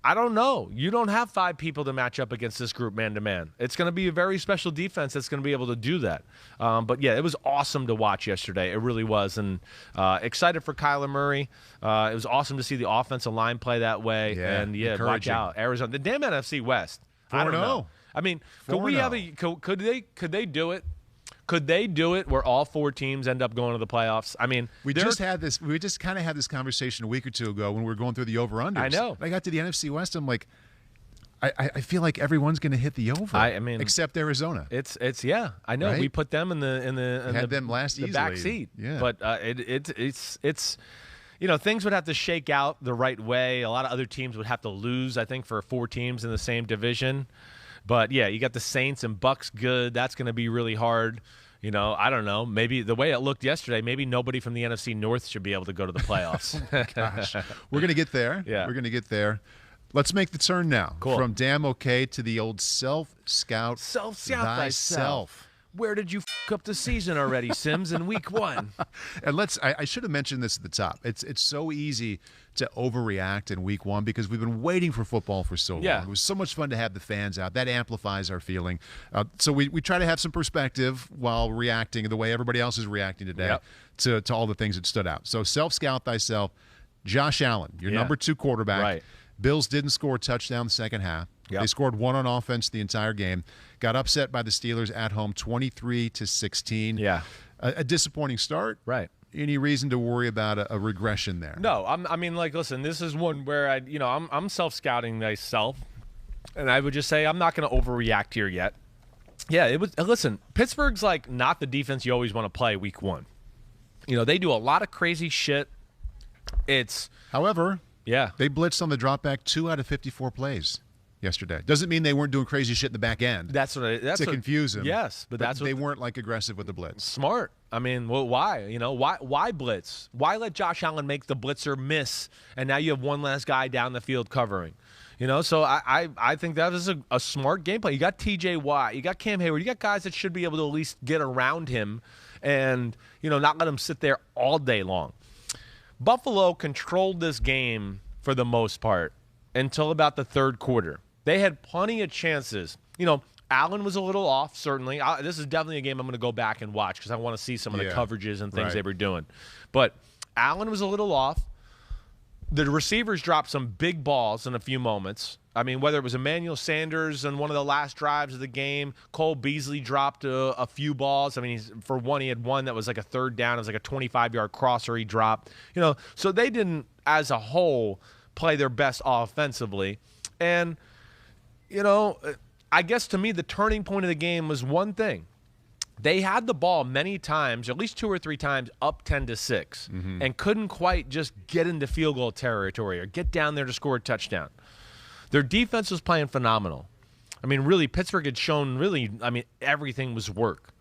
I don't know. You don't have 5 people to match up against this group man-to-man. It's going to be a very special defense that's going to be able to do that. But, yeah, it was awesome to watch yesterday. It really was. And excited for Kyler Murray. It was awesome to see the offensive line play that way. Yeah, and, watch out. Arizona. The damn NFC West. 4-0. I don't know. I mean, could they do it? Could they do it where all 4 teams end up going to the playoffs? I mean, we just kind of had this conversation a week or two ago when we were going through the over-unders. I know. I got to the NFC West, I'm like, I feel like everyone's going to hit the over. I mean, except Arizona. It's I know. Right? We put them in them last the easily. back seat. Yeah. But it's things would have to shake out the right way. A lot of other teams would have to lose, I think, for 4 teams in the same division. But, yeah, you got the Saints and Bucks good. That's going to be really hard. I don't know. Maybe the way it looked yesterday, maybe nobody from the NFC North should be able to go to the playoffs. Gosh. We're going to get there. Yeah. We're going to get there. Let's make the turn now. Cool. From damn okay to the old self-scout thyself. Where did you f*** up the season already, Sims, in week 1? And I should have mentioned this at the top. It's so easy to overreact in week 1 because we've been waiting for football for so long. Yeah. It was so much fun to have the fans out. That amplifies our feeling. So we try to have some perspective while reacting the way everybody else is reacting today to all the things that stood out. So self-scout thyself. Josh Allen, your number 2 quarterback. Right. Bills didn't score a touchdown the second half. Yep. They scored 1 on offense the entire game. Got upset by the Steelers at home 23-16. Yeah. A disappointing start. Right. Any reason to worry about a regression there? No, listen, this is one where I'm self-scouting myself, and I would just say I'm not going to overreact here yet. Yeah, it was. Listen, Pittsburgh's not the defense you always want to play week 1. They do a lot of crazy shit. However, yeah, they blitzed on the dropback 2 out of 54 plays yesterday. Doesn't mean they weren't doing crazy shit in the back end. That's confuse them. Yes, but that's they weren't aggressive with the blitz. Smart. I mean, well, why? Why blitz? Why let Josh Allen make the blitzer miss, and now you have one less guy down the field covering? So I think that is a smart game plan. You got T.J. Watt, you got Cam Hayward, you got guys that should be able to at least get around him and, not let them sit there all day long. Buffalo controlled this game for the most part until about the third quarter. They had plenty of chances. Allen was a little off, certainly. This is definitely a game I'm going to go back and watch because I want to see some of the coverages and things they were doing. But Allen was a little off. The receivers dropped some big balls in a few moments. I mean, whether it was Emmanuel Sanders on one of the last drives of the game, Cole Beasley dropped a few balls. I mean, for one, he had one that was like a third down. It was like a 25-yard crosser he dropped. So they didn't, as a whole, play their best offensively. And, I guess to me the turning point of the game was one thing. They had the ball many times, at least 2 or 3 times, up 10-6, and couldn't quite just get into field goal territory or get down there to score a touchdown. Their defense was playing phenomenal. I mean, really, Pittsburgh had shown everything was work.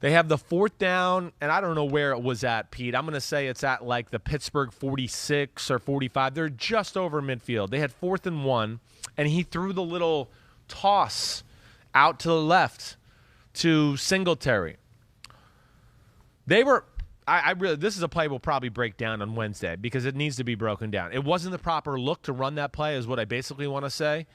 They have the fourth down, and I don't know where it was at, Pete. I'm going to say it's at like the Pittsburgh 46 or 45. They're just over midfield. They had 4th and 1, and he threw the little toss out to the left to Singletary. They were this is a play we'll probably break down on Wednesday because it needs to be broken down. It wasn't the proper look to run that play is what I basically want to say.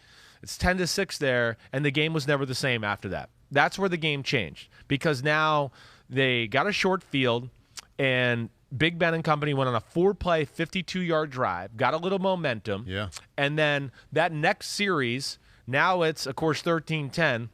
It's 10-6 there, and the game was never the same after that. That's where the game changed because now they got a short field, and Big Ben and company went on a 4-play, 52-yard drive, got a little momentum, and then that next series, now it's, of course, 13-10.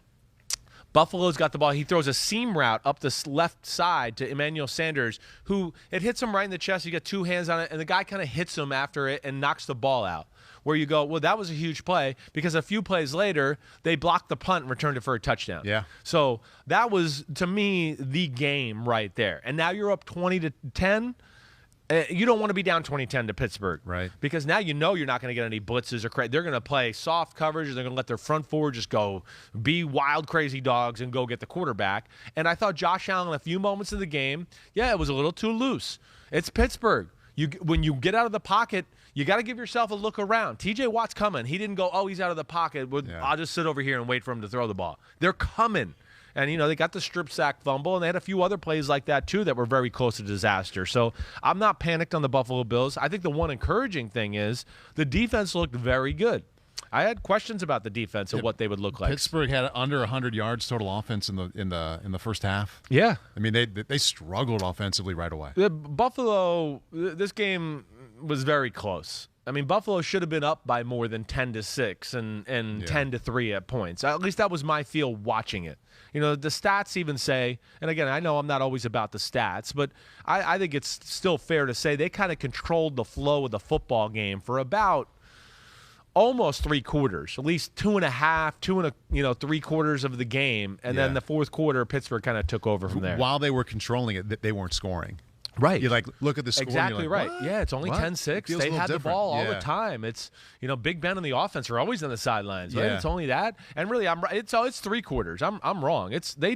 Buffalo's got the ball. He throws a seam route up the left side to Emmanuel Sanders, who it hits him right in the chest. You got 2 hands on it, and the guy kind of hits him after it and knocks the ball out. Where you go, well, that was a huge play because a few plays later, they blocked the punt and returned it for a touchdown. Yeah. So that was, to me, the game right there. And now you're up 20-10. You don't want to be down 20-10 to Pittsburgh. Right. Because now you're not going to get any blitzes or they're going to play soft coverage. They're going to let their front four just go be wild, crazy dogs and go get the quarterback. And I thought Josh Allen, a few moments of the game, it was a little too loose. It's Pittsburgh. When you get out of the pocket, you got to give yourself a look around. TJ Watt's coming. He didn't go, he's out of the pocket. I'll just sit over here and wait for him to throw the ball. They're coming. And, they got the strip sack fumble, and they had a few other plays like that, too, that were very close to disaster. So I'm not panicked on the Buffalo Bills. I think the one encouraging thing is the defense looked very good. I had questions about the defense and what they would look like. Pittsburgh had under 100 yards total offense in the first half. Yeah. I mean, they struggled offensively right away. Buffalo, this game was very close. I mean, Buffalo should have been up by more than 10-6 and 10-3 at points. At least that was my feel watching it. The stats even say, and again, I know I'm not always about the stats, but I think it's still fair to say they kind of controlled the flow of the football game for about almost 3 quarters, at least 2.5, 3 quarters of the game, and then the fourth quarter, Pittsburgh kind of took over from there. While they were controlling it, they weren't scoring. Right. You look at the score. Exactly and right. What? Yeah, it's only 10-6. They had the ball all the time. It's Big Ben and the offense are always on the sidelines. Right? It's only that. And really, it's 3 quarters. I'm wrong. It's they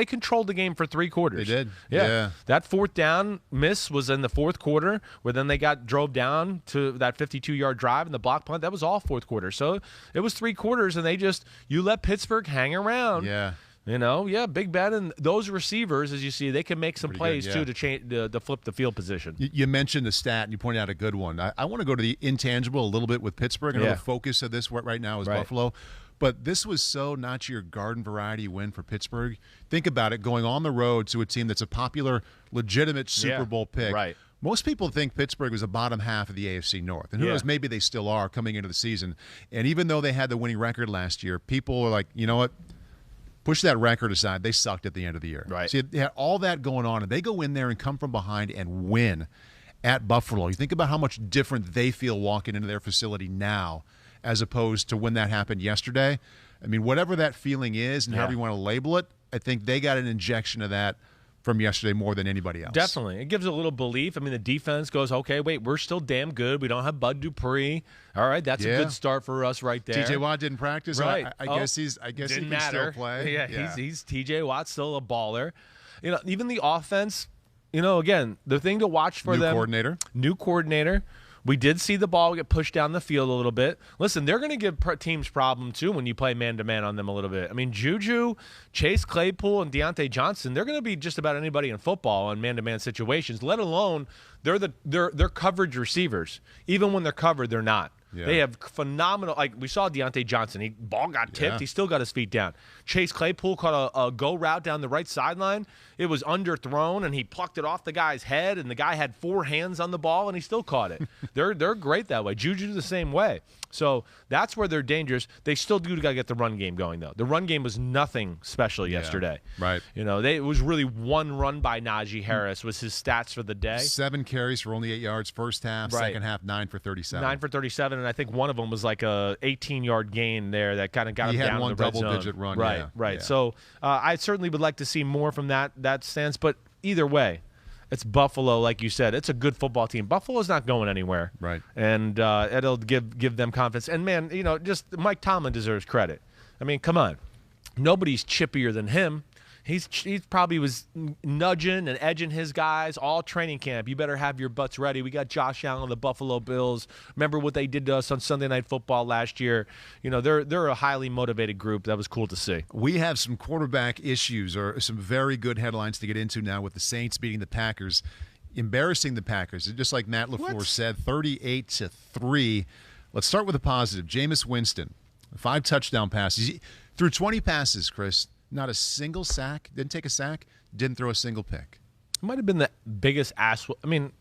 controlled the game for 3 quarters. They did. Yeah. That fourth down miss was in the fourth quarter, where then they drove down to that 52-yard drive and the block punt. That was all fourth quarter. So it was 3 quarters, and you let Pittsburgh hang around. Yeah. Big Ben and those receivers, as you see, they can make some plays too to change to flip the field position. You mentioned the stat, and you pointed out a good one. I want to go to the intangible a little bit with Pittsburgh. I know the focus of this right now is Buffalo, but this was so not your garden variety win for Pittsburgh. Think about it, going on the road to a team that's a popular, legitimate Super Bowl pick. Right. Most people think Pittsburgh was the bottom half of the AFC North. And who knows, maybe they still are coming into the season. And even though they had the winning record last year, people are like, you know what? Push that record aside. They sucked at the end of the year. Right. So they had all that going on, and they go in there and come from behind and win at Buffalo. You think about how much different they feel walking into their facility now as opposed to when that happened yesterday. I mean, whatever that feeling is and however you want to label it, I think they got an injection of that from yesterday more than anybody else. Definitely. It gives a little belief. I mean, the defense goes, okay, wait, we're still damn good. We don't have Bud Dupree. All right, that's a good start for us right there. TJ Watt didn't practice. Right. I guess he can still play. Yeah. He's TJ Watt, still a baller. Even the offense, again, the thing to watch for them. New coordinator. We did see the ball get pushed down the field a little bit. Listen, they're going to give teams problem, too, when you play man-to-man on them a little bit. I mean, Juju, Chase Claypool, and Deontay Johnson, they're going to be just about anybody in football in man-to-man situations, let alone they're coverage receivers. Even when they're covered, they're not. Yeah. They have phenomenal, like we saw Deontay Johnson. Ball got tipped. Yeah. He still got his feet down. Chase Claypool caught a go route down the right sideline. It was underthrown, and he plucked it off the guy's head, and the guy had 4 hands on the ball, and he still caught it. They're great that way. Juju the same way. So that's where they're dangerous. They still got to get the run game going, though. The run game was nothing special yesterday. Right. It was really one run by Najee Harris was his stats for the day. 7 carries for only 8 yards first half. Right. Second half, 9 for 37. 9 for 37, and I think one of them was like a 18-yard gain there that kind of got him down in the red zone. He had one double-digit run. Right, yeah. right. Yeah. So I certainly would like to see more from that stance, but either way, it's Buffalo, like you said. It's a good football team. Buffalo's not going anywhere. Right. And it'll give them confidence. And, man, just Mike Tomlin deserves credit. I mean, come on. Nobody's chippier than him. He probably was nudging and edging his guys all training camp. You better have your butts ready. We got Josh Allen, the Buffalo Bills. Remember what they did to us on Sunday Night Football last year? They're a highly motivated group. That was cool to see. We have some quarterback issues or some very good headlines to get into now with the Saints beating the Packers, embarrassing the Packers. Just like Matt LaFleur said, 38-3. Let's start with a positive. Jameis Winston, 5 touchdown passes. He threw 20 passes, Chris. Not a single sack. Didn't take a sack. Didn't throw a single pick. It might have been the biggest ass. I mean,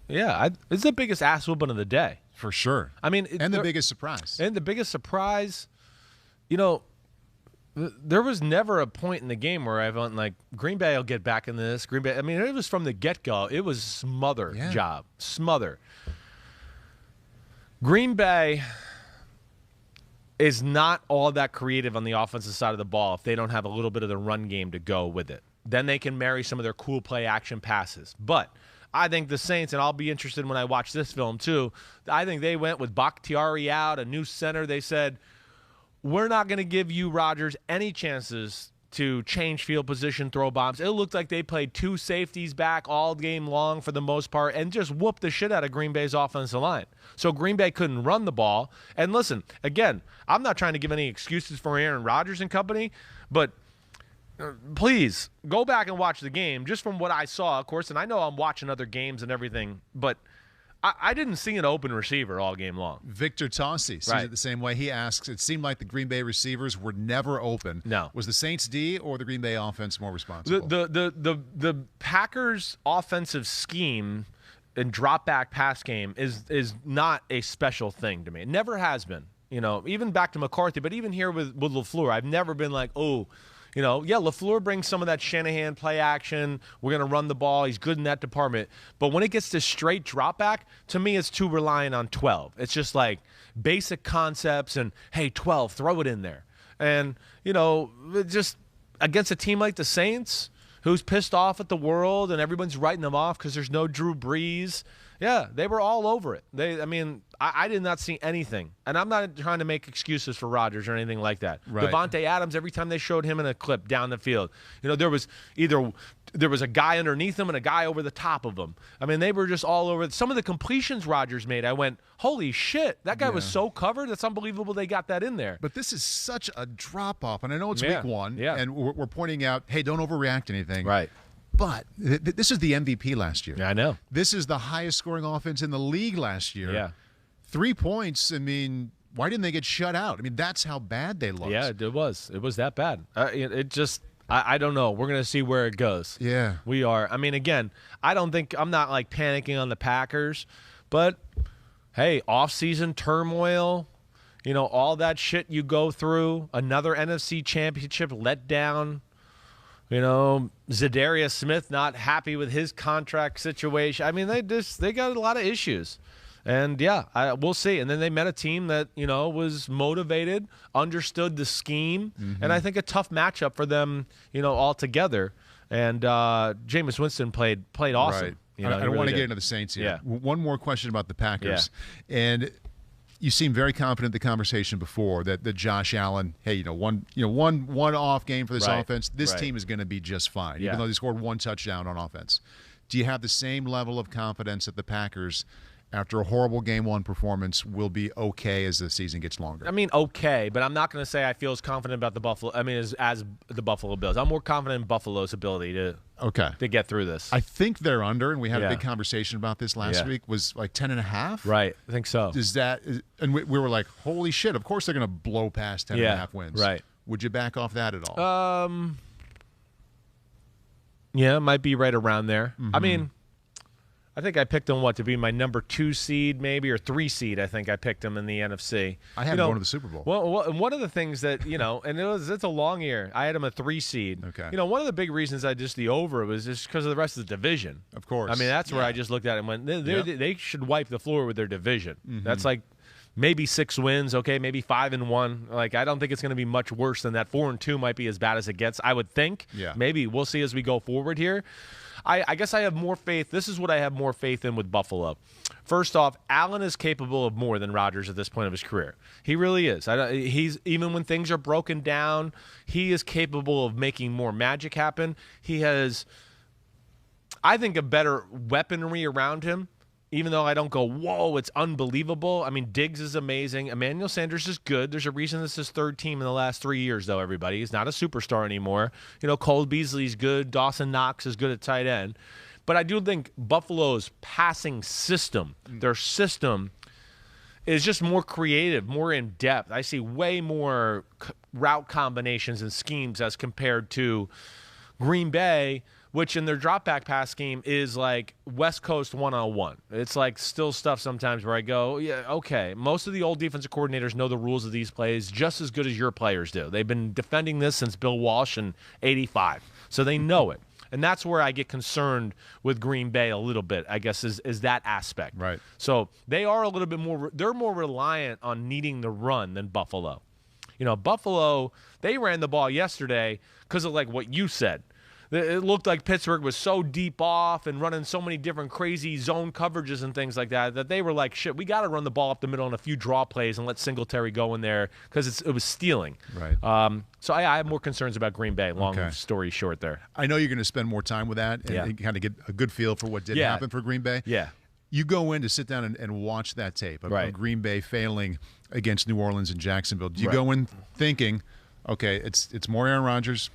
yeah, it's the biggest ass whooping of the day for sure. I mean, and the biggest surprise. And the biggest surprise, there was never a point in the game where I felt like Green Bay will get back in this. Green Bay. I mean, it was from the get-go. It was smother. Green Bay is not all that creative on the offensive side of the ball if they don't have a little bit of the run game to go with it. Then they can marry some of their cool play action passes. But I think the Saints, and I'll be interested when I watch this film too, I think they went with Bakhtiari out, a new center. They said, we're not going to give you, Rodgers, any chances to change field position, throw bombs. It looked like they played 2 safeties back all game long for the most part and just whooped the shit out of Green Bay's offensive line. So Green Bay couldn't run the ball. And listen, again, I'm not trying to give any excuses for Aaron Rodgers and company, but please go back and watch the game just from what I saw, of course, and I know I'm watching other games and everything, but I didn't see an open receiver all game long. Victor Tossi sees it the same way. He asks, it seemed like the Green Bay receivers were never open. No. Was the Saints D or the Green Bay offense more responsible? The Packers' offensive scheme and drop-back pass game is not a special thing to me. It never has been. Even back to McCarthy, but even here with LaFleur, I've never been like, LaFleur brings some of that Shanahan play action. We're going to run the ball. He's good in that department. But when it gets to straight drop back, to me, it's too reliant on 12. It's just like basic concepts and, hey, 12, throw it in there. And, just against a team like the Saints, who's pissed off at the world and everyone's writing them off because there's no Drew Brees. Yeah, they were all over it. I did not see anything. And I'm not trying to make excuses for Rodgers or anything like that. Right. Devontae Adams, every time they showed him in a clip down the field, there was a guy underneath him and a guy over the top of him. I mean, they were just all over. Some of the completions Rodgers made, I went, holy shit, that guy was so covered. It's unbelievable they got that in there. But this is such a drop-off. And I know it's week 1, and we're pointing out, hey, don't overreact to anything. Right. But this is the MVP last year. Yeah, I know. This is the highest scoring offense in the league last year. Yeah. 3 points, I mean, why didn't they get shut out? I mean, that's how bad they looked. Yeah, it was. It was that bad. I don't know. We're going to see where it goes. Yeah. We are. I mean, again, I'm not like panicking on the Packers, but hey, off-season turmoil, all that shit you go through, another NFC championship letdown. Zadarius Smith not happy with his contract situation. I mean, they got a lot of issues. And, we'll see. And then they met a team that, was motivated, understood the scheme, and I think a tough matchup for them, all together. And Jameis Winston played awesome. Right. I don't want to get into the Saints here. Yeah. One more question about the Packers. Yeah. And you seem very confident in the conversation before that Josh Allen, hey, one off game for this offense. This team is going to be just fine, even though they scored 1 touchdown on offense. Do you have the same level of confidence that the Packers after a horrible Game 1 performance, will be okay as the season gets longer? I mean, okay, but I'm not going to say I feel as confident about the Buffalo. I mean, as the Buffalo Bills. I'm more confident in Buffalo's ability to get through this. I think they're under, and we had a big conversation about this last week, was like 10.5? Right, I think so. And we were like, holy shit, of course they're going to blow past 10.5 wins. Right. Would you back off that at all? Yeah, it might be right around there. I mean, I think I picked them, to be my number 2 seed maybe, or 3 seed. I think I picked them in the NFC. I had them going to the Super Bowl. Well, one of the things that, and it's a long year. I had them a 3 seed. Okay. One of the big reasons I just the over was just because of the rest of the division. Of course. I mean, that's where I just looked at it and went, they should wipe the floor with their division. That's like maybe 6 wins, okay, maybe 5-1. Like, I don't think it's going to be much worse than that. 4-2 might be as bad as it gets, I would think. Yeah. Maybe. We'll see as we go forward here. I guess I have more faith. This is what I have more faith in with Buffalo. First off, Allen is capable of more than Rodgers at this point of his career. He really is. He's even when things are broken down, he is capable of making more magic happen. He has, I think, a better weaponry around him. Even though I don't go, whoa, it's unbelievable. I mean, Diggs is amazing. Emmanuel Sanders is good. There's a reason this is 3rd team in the last 3 years, though, everybody. He's not a superstar anymore. Cole Beasley's good. Dawson Knox is good at tight end. But I do think Buffalo's passing system, their system, is just more creative, more in-depth. I see way more route combinations and schemes as compared to Green Bay, which in their drop-back pass scheme is like West Coast 101. It's like still stuff sometimes where I go, yeah, okay. Most of the old defensive coordinators know the rules of these plays just as good as your players do. They've been defending this since Bill Walsh in '85, so they know it. And that's where I get concerned with Green Bay a little bit, I guess, is that aspect. Right. So they are a little bit more – they're more reliant on needing the run than Buffalo. Buffalo, they ran the ball yesterday because of like what you said. It looked like Pittsburgh was so deep off and running so many different crazy zone coverages and things like that they were like, shit, we got to run the ball up the middle on a few draw plays and let Singletary go in there because it was stealing. Right. So I have more concerns about Green Bay, long story short there. I know you're going to spend more time with that and kind of get a good feel for what did happen for Green Bay. Yeah. You go in to sit down and watch that tape of Green Bay failing against New Orleans and Jacksonville. Do you go in thinking, okay, it's more Aaron Rodgers,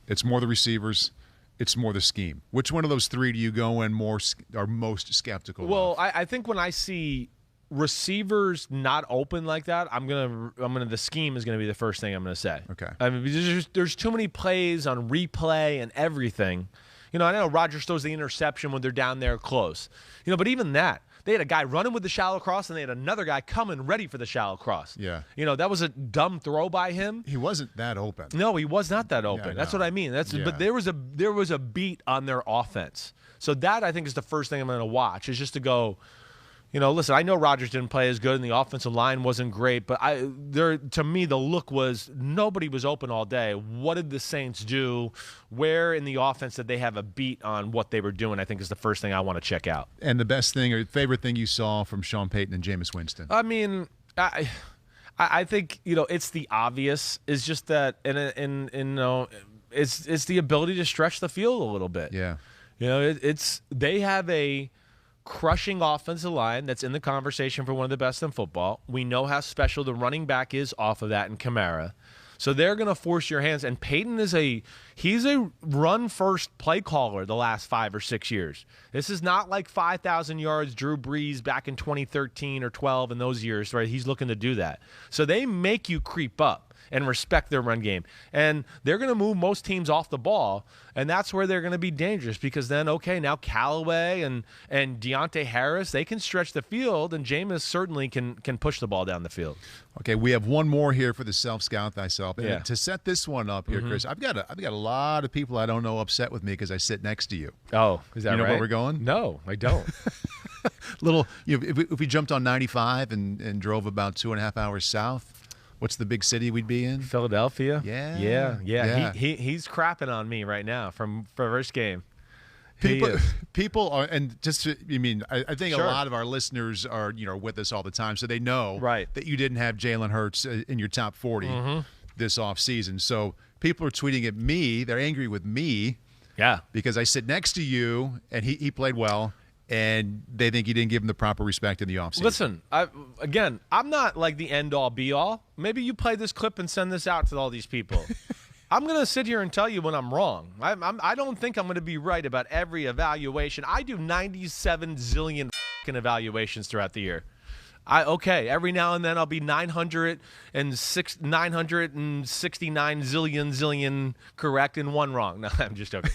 it's more the receivers, it's more the scheme? Which one of those 3 do you go in most skeptical of? I think when I see receivers not open like that, the scheme is gonna be the first thing I'm gonna say. Okay. I mean, there's too many plays on replay and everything. I know Rodgers throws the interception when they're down there close. But even that, they had a guy running with the shallow cross, and they had another guy coming ready for the shallow cross. Yeah. That was a dumb throw by him. He wasn't that open. No, he was not that open. Yeah, That's what I mean. But there was a beat on their offense. So that, I think, is the first thing I'm going to watch, is just to go, listen, I know Rodgers didn't play as good and the offensive line wasn't great, but to me, the look was nobody was open all day. What did the Saints do? Where in the offense did they have a beat on what they were doing, I think, is the first thing I want to check out. And the best thing or favorite thing you saw from Sean Payton and Jameis Winston? I mean, I think, it's the obvious. It's just that, it's the ability to stretch the field a little bit. Yeah. They have a crushing offensive line that's in the conversation for one of the best in football. We know how special the running back is off of that in Kamara. So they're going to force your hands. And Peyton he's a run-first play caller the last 5 or 6 years. This is not like 5,000 yards Drew Brees back in 2013 or 12 in those years, right? He's looking to do that. So they make you creep up and respect their run game. And they're going to move most teams off the ball, and that's where they're going to be dangerous, because then, now Callaway and Deontay Harris, they can stretch the field, and Jameis certainly can push the ball down the field. Okay, we have one more here for the Self-Scout Thyself. And to set this one up here, Chris, I've got a lot of people I don't know upset with me because I sit next to you. Oh, is that right? You know where we're going? No, I don't. If we jumped on 95 and drove about 2.5 hours south, what's the big city we'd be in? Philadelphia. Yeah. He's crapping on me right now from first game. People are, and just to, I think a lot of our listeners are with us all the time, so they know that you didn't have Jalen Hurts in your top 40 this offseason. So people are tweeting at me; they're angry with me, because I sit next to you and he played well, and they think you didn't give him the proper respect in the offseason. Listen, I'm not like the end-all, be-all. Maybe you play this clip and send this out to all these people. I'm going to sit here and tell you when I'm wrong. I don't think I'm going to be right about every evaluation. I do 97 zillion evaluations throughout the year. Every now and then I'll be 969 zillion correct and one wrong. No, I'm just joking.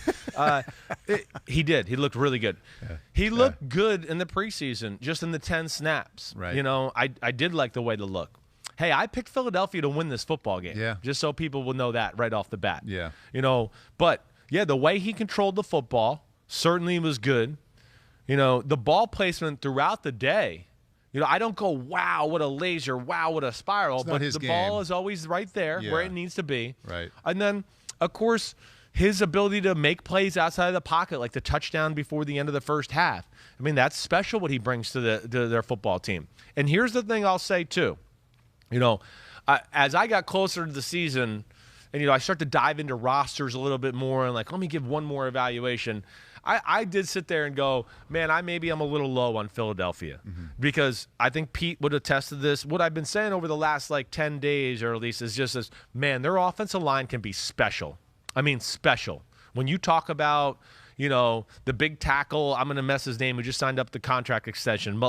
He did. He looked really good. Yeah. He looked good in the preseason, just in the 10 snaps. Right. You know, I did like the way to look. Hey, I picked Philadelphia to win this football game. Yeah. Just so people will know that right off the bat. Yeah. You know, but yeah, the way he controlled the football certainly was good. You know, the ball placement throughout the day. You know, I don't go, wow, what a laser, wow, what a spiral, but the ball is always right there where it needs to be. Right. And then, of course, his ability to make plays outside of the pocket, like the touchdown before the end of the first half. I mean, that's special what he brings to their football team. And here's the thing I'll say, too. You know, as I got closer to the season and, you know, I start to dive into rosters a little bit more and, like, let me give one more evaluation. I did sit there and go, man, maybe I'm a little low on Philadelphia because I think Pete would attest to this. What I've been saying over the last, 10 days or at least is just this, man, their offensive line can be special. I mean, special. When you talk about, you know, the big tackle, I'm going to mess his name, who just signed up the contract extension,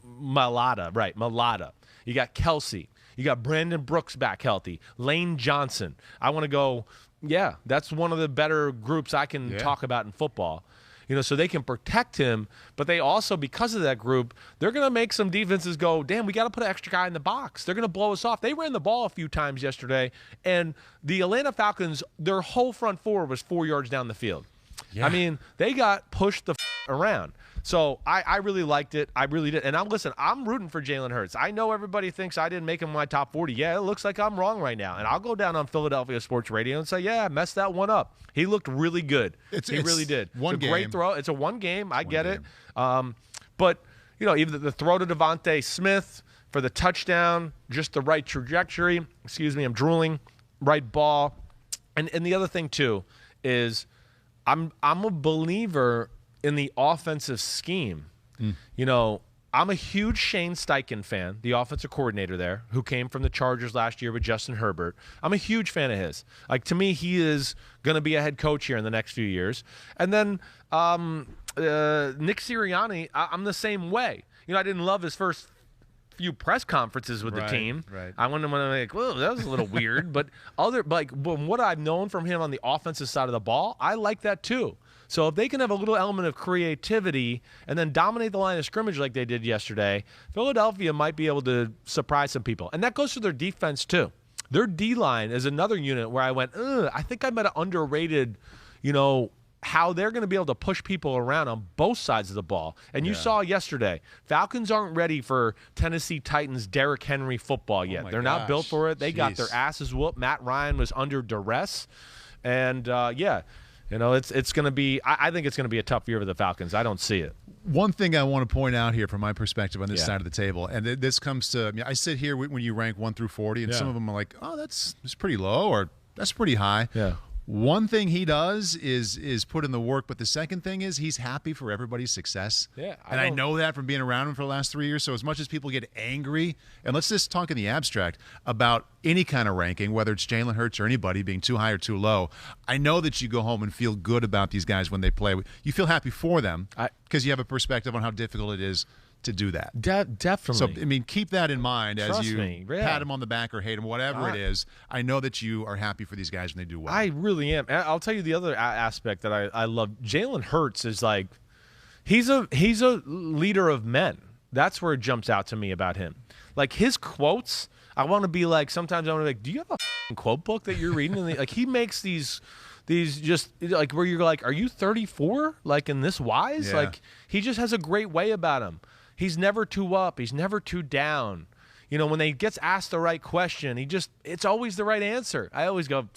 Malata, right, Malata. You got Kelsey. You got Brandon Brooks back healthy. Lane Johnson. I want to go, yeah, that's one of the better groups I can talk about in football. You know, so they can protect him, but they also, because of that group, they're going to make some defenses go, damn, we got to put an extra guy in the box. They're going to blow us off. They ran the ball a few times yesterday, and the Atlanta Falcons, their whole front four was 4 yards down the field. Yeah. I mean, they got pushed around. So I really liked it. I really did. And I'm rooting for Jalen Hurts. I know everybody thinks I didn't make him my top 40. Yeah, it looks like I'm wrong right now. And I'll go down on Philadelphia Sports Radio and say, yeah, I messed that one up. He looked really good. He really did. It's a great throw. It's a one game. I get it. But, you know, even the throw to Devontae Smith for the touchdown, just the right trajectory. Excuse me, I'm drooling. Right ball. And the other thing, too, is I'm a believer in the offensive scheme. You know, I'm a huge Shane Steichen fan, the offensive coordinator there, who came from the Chargers last year with Justin Herbert. I'm a huge fan of his. Like, to me, he is going to be a head coach here in the next few years. And then Nick Sirianni, I'm the same way. You know, I didn't love his first few press conferences with the team. Right. I went to like, well, that was a little weird. But what I've known from him on the offensive side of the ball, I like that too. So if they can have a little element of creativity and then dominate the line of scrimmage like they did yesterday, Philadelphia might be able to surprise some people. And that goes to their defense too. Their D-line is another unit where I went, I think I might have underrated, you know, how they're going to be able to push people around on both sides of the ball. And you saw yesterday, Falcons aren't ready for Tennessee Titans Derrick Henry football yet. They're not built for it. They got their asses whooped. Matt Ryan was under duress. And, you know, it's going to be – I think it's going to be a tough year for the Falcons. I don't see it. One thing I want to point out here from my perspective on this side of the table, and this comes to – I sit here when you rank 1 through 40, and some of them are like, oh, that's pretty low, or that's pretty high. Yeah. One thing he does is put in the work, but the second thing is he's happy for everybody's success. Yeah, I know that from being around him for the last 3 years. So as much as people get angry, and let's just talk in the abstract about any kind of ranking, whether it's Jalen Hurts or anybody being too high or too low, I know that you go home and feel good about these guys when they play. You feel happy for them because you have a perspective on how difficult it is to do that. Definitely. So, I mean, keep that in mind as you pat him on the back or hate him, whatever it is. I know that you are happy for these guys when they do well. I really am. I'll tell you the other aspect that I love. Jalen Hurts is like, he's a leader of men. That's where it jumps out to me about him. Like, his quotes, I want to be like, sometimes I want to be like, do you have a quote book that you're reading? And like, he makes these just like where you're like, are you 34? Like, in this wise? Yeah. Like, he just has a great way about him. He's never too up. He's never too down. You know, when he gets asked the right question, it's always the right answer. I always go,